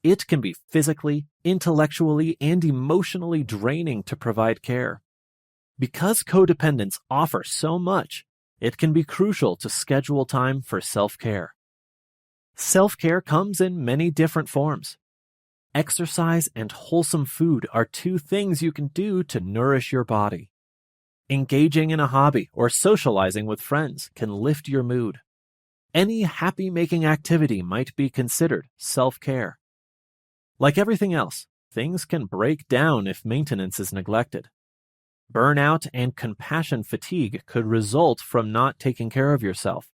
It can be physically, intellectually, and emotionally draining to provide care. Because codependents offer so much, it can be crucial to schedule time for self-care. Self-care comes in many different forms. Exercise and wholesome food are two things you can do to nourish your body. Engaging in a hobby or socializing with friends can lift your mood. Any happy-making activity might be considered self-care. Like everything else, things can break down if maintenance is neglected. Burnout and compassion fatigue could result from not taking care of yourself.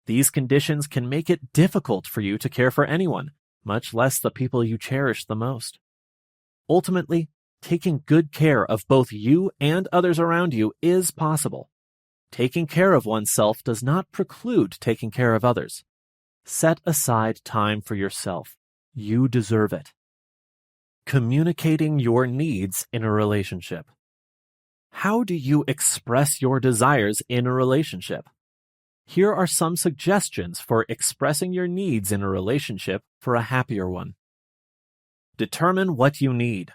These conditions can make it difficult for you to care for anyone, much less the people you cherish the most. Ultimately, taking good care of both you and others around you is possible. Taking care of oneself does not preclude taking care of others. Set aside time for yourself. You deserve it. Communicating your needs in a relationship. How do you express your desires in a relationship? Here are some suggestions for expressing your needs in a relationship for a happier one. Determine what you need.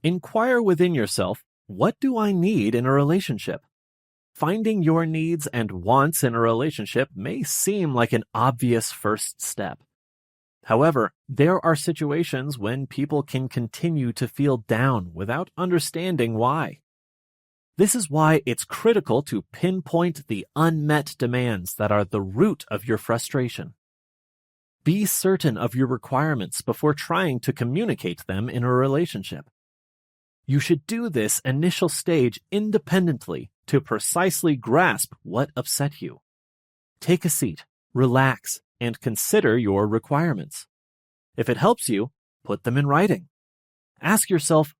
Inquire within yourself, what do I need in a relationship? Finding your needs and wants in a relationship may seem like an obvious first step. However, there are situations when people can continue to feel down without understanding why. This is why it's critical to pinpoint the unmet demands that are the root of your frustration. Be certain of your requirements before trying to communicate them in a relationship. You should do this initial stage independently to precisely grasp what upset you. Take a seat, relax, and consider your requirements. If it helps you, put them in writing. Ask yourself,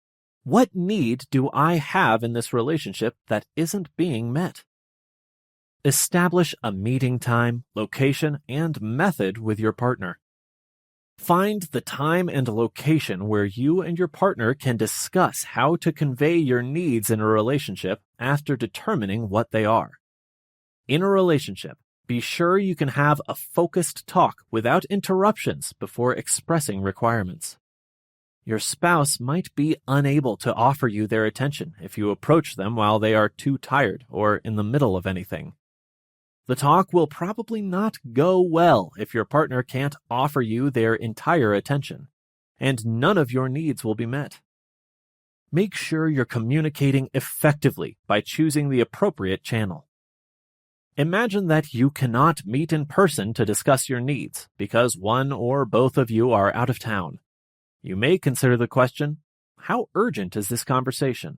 what need do I have in this relationship that isn't being met? Establish a meeting time, location, and method with your partner. Find the time and location where you and your partner can discuss how to convey your needs in a relationship after determining what they are. In a relationship, be sure you can have a focused talk without interruptions before expressing requirements. Your spouse might be unable to offer you their attention if you approach them while they are too tired or in the middle of anything. The talk will probably not go well if your partner can't offer you their entire attention, and none of your needs will be met. Make sure you're communicating effectively by choosing the appropriate channel. Imagine that you cannot meet in person to discuss your needs because one or both of you are out of town. You may consider the question, how urgent is this conversation?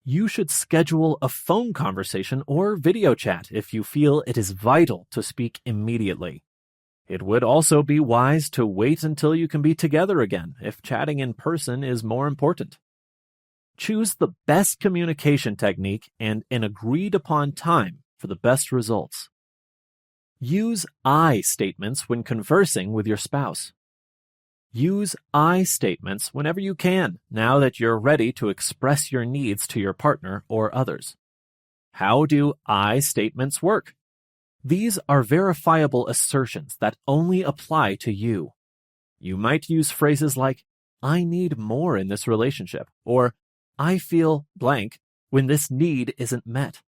You should schedule a phone conversation or video chat if you feel it is vital to speak immediately. It would also be wise to wait until you can be together again if chatting in person is more important. Choose the best communication technique and an agreed-upon time for the best results. Use I statements when conversing with your spouse. Use I statements whenever you can, now that you're ready to express your needs to your partner or others. How do I statements work? These are verifiable assertions that only apply to you. You might use phrases like, I need more in this relationship, or I feel blank when this need isn't met.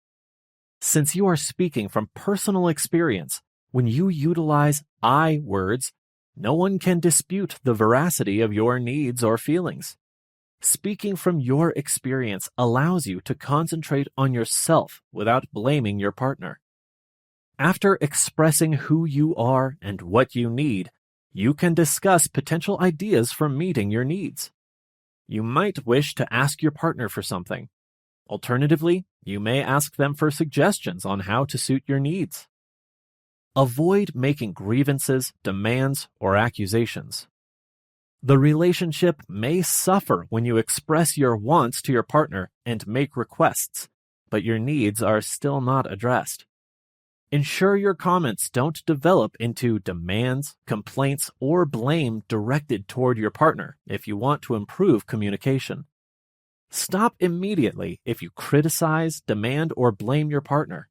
Since you are speaking from personal experience, when you utilize I words, no one can dispute the veracity of your needs or feelings. Speaking from your experience allows you to concentrate on yourself without blaming your partner. After expressing who you are and what you need, You can discuss potential ideas for meeting your needs. You might wish to ask your partner for something. Alternatively, you may ask them for suggestions on how to suit your needs. Avoid making grievances, demands, or accusations. The relationship may suffer when you express your wants to your partner and make requests, but your needs are still not addressed. Ensure your comments don't develop into demands, complaints, or blame directed toward your partner if you want to improve communication. Stop immediately if you criticize, demand, or blame your partner.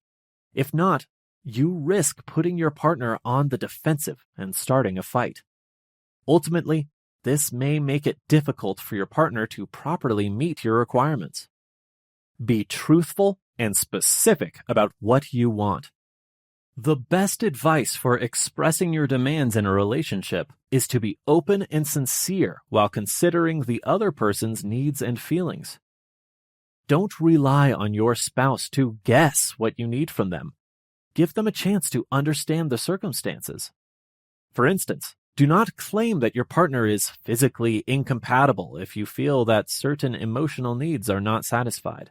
If not, you risk putting your partner on the defensive and starting a fight. Ultimately, this may make it difficult for your partner to properly meet your requirements. Be truthful and specific about what you want. The best advice for expressing your demands in a relationship is to be open and sincere while considering the other person's needs and feelings. Don't rely on your spouse to guess what you need from them. Give them a chance to understand the circumstances. For instance, do not claim that your partner is physically incompatible if you feel that certain emotional needs are not satisfied.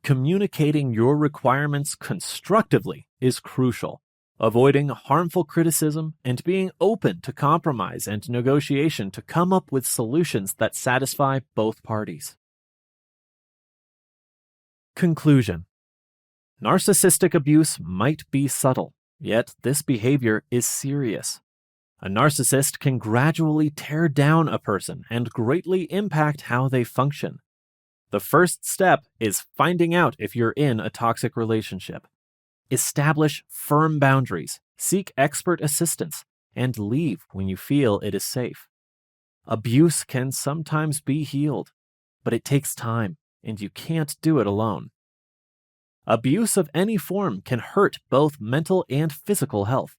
Communicating your requirements constructively is crucial. Avoiding harmful criticism and being open to compromise and negotiation to come up with solutions that satisfy both parties. Conclusion. Narcissistic abuse might be subtle, yet this behavior is serious. A narcissist can gradually tear down a person and greatly impact how they function. The first step is finding out if you're in a toxic relationship. Establish firm boundaries, seek expert assistance, and leave when you feel it is safe. Abuse can sometimes be healed, but it takes time, and you can't do it alone. Abuse of any form can hurt both mental and physical health.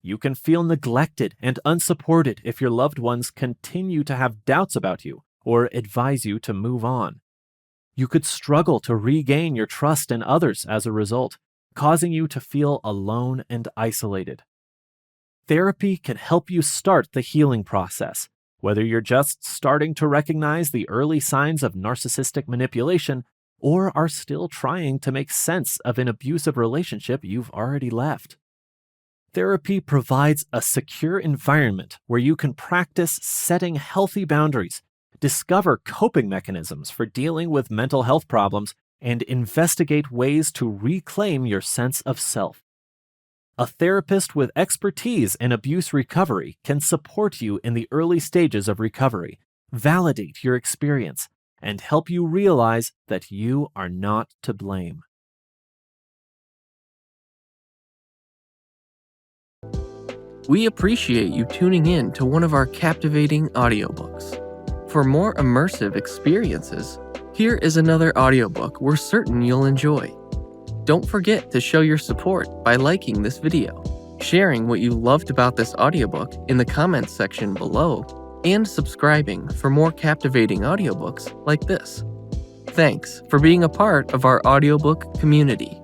You can feel neglected and unsupported if your loved ones continue to have doubts about you or advise you to move on. You could struggle to regain your trust in others as a result, causing you to feel alone and isolated. Therapy can help you start the healing process, whether you're just starting to recognize the early signs of narcissistic manipulation or are still trying to make sense of an abusive relationship you've already left. Therapy provides a secure environment where you can practice setting healthy boundaries, discover coping mechanisms for dealing with mental health problems, and investigate ways to reclaim your sense of self. A therapist with expertise in abuse recovery can support you in the early stages of recovery, validate your experience, and help you realize that you are not to blame. We appreciate you tuning in to one of our captivating audiobooks. For more immersive experiences, here is another audiobook we're certain you'll enjoy. Don't forget to show your support by liking this video, sharing what you loved about this audiobook in the comments section below, and subscribing for more captivating audiobooks like this. Thanks for being a part of our audiobook community.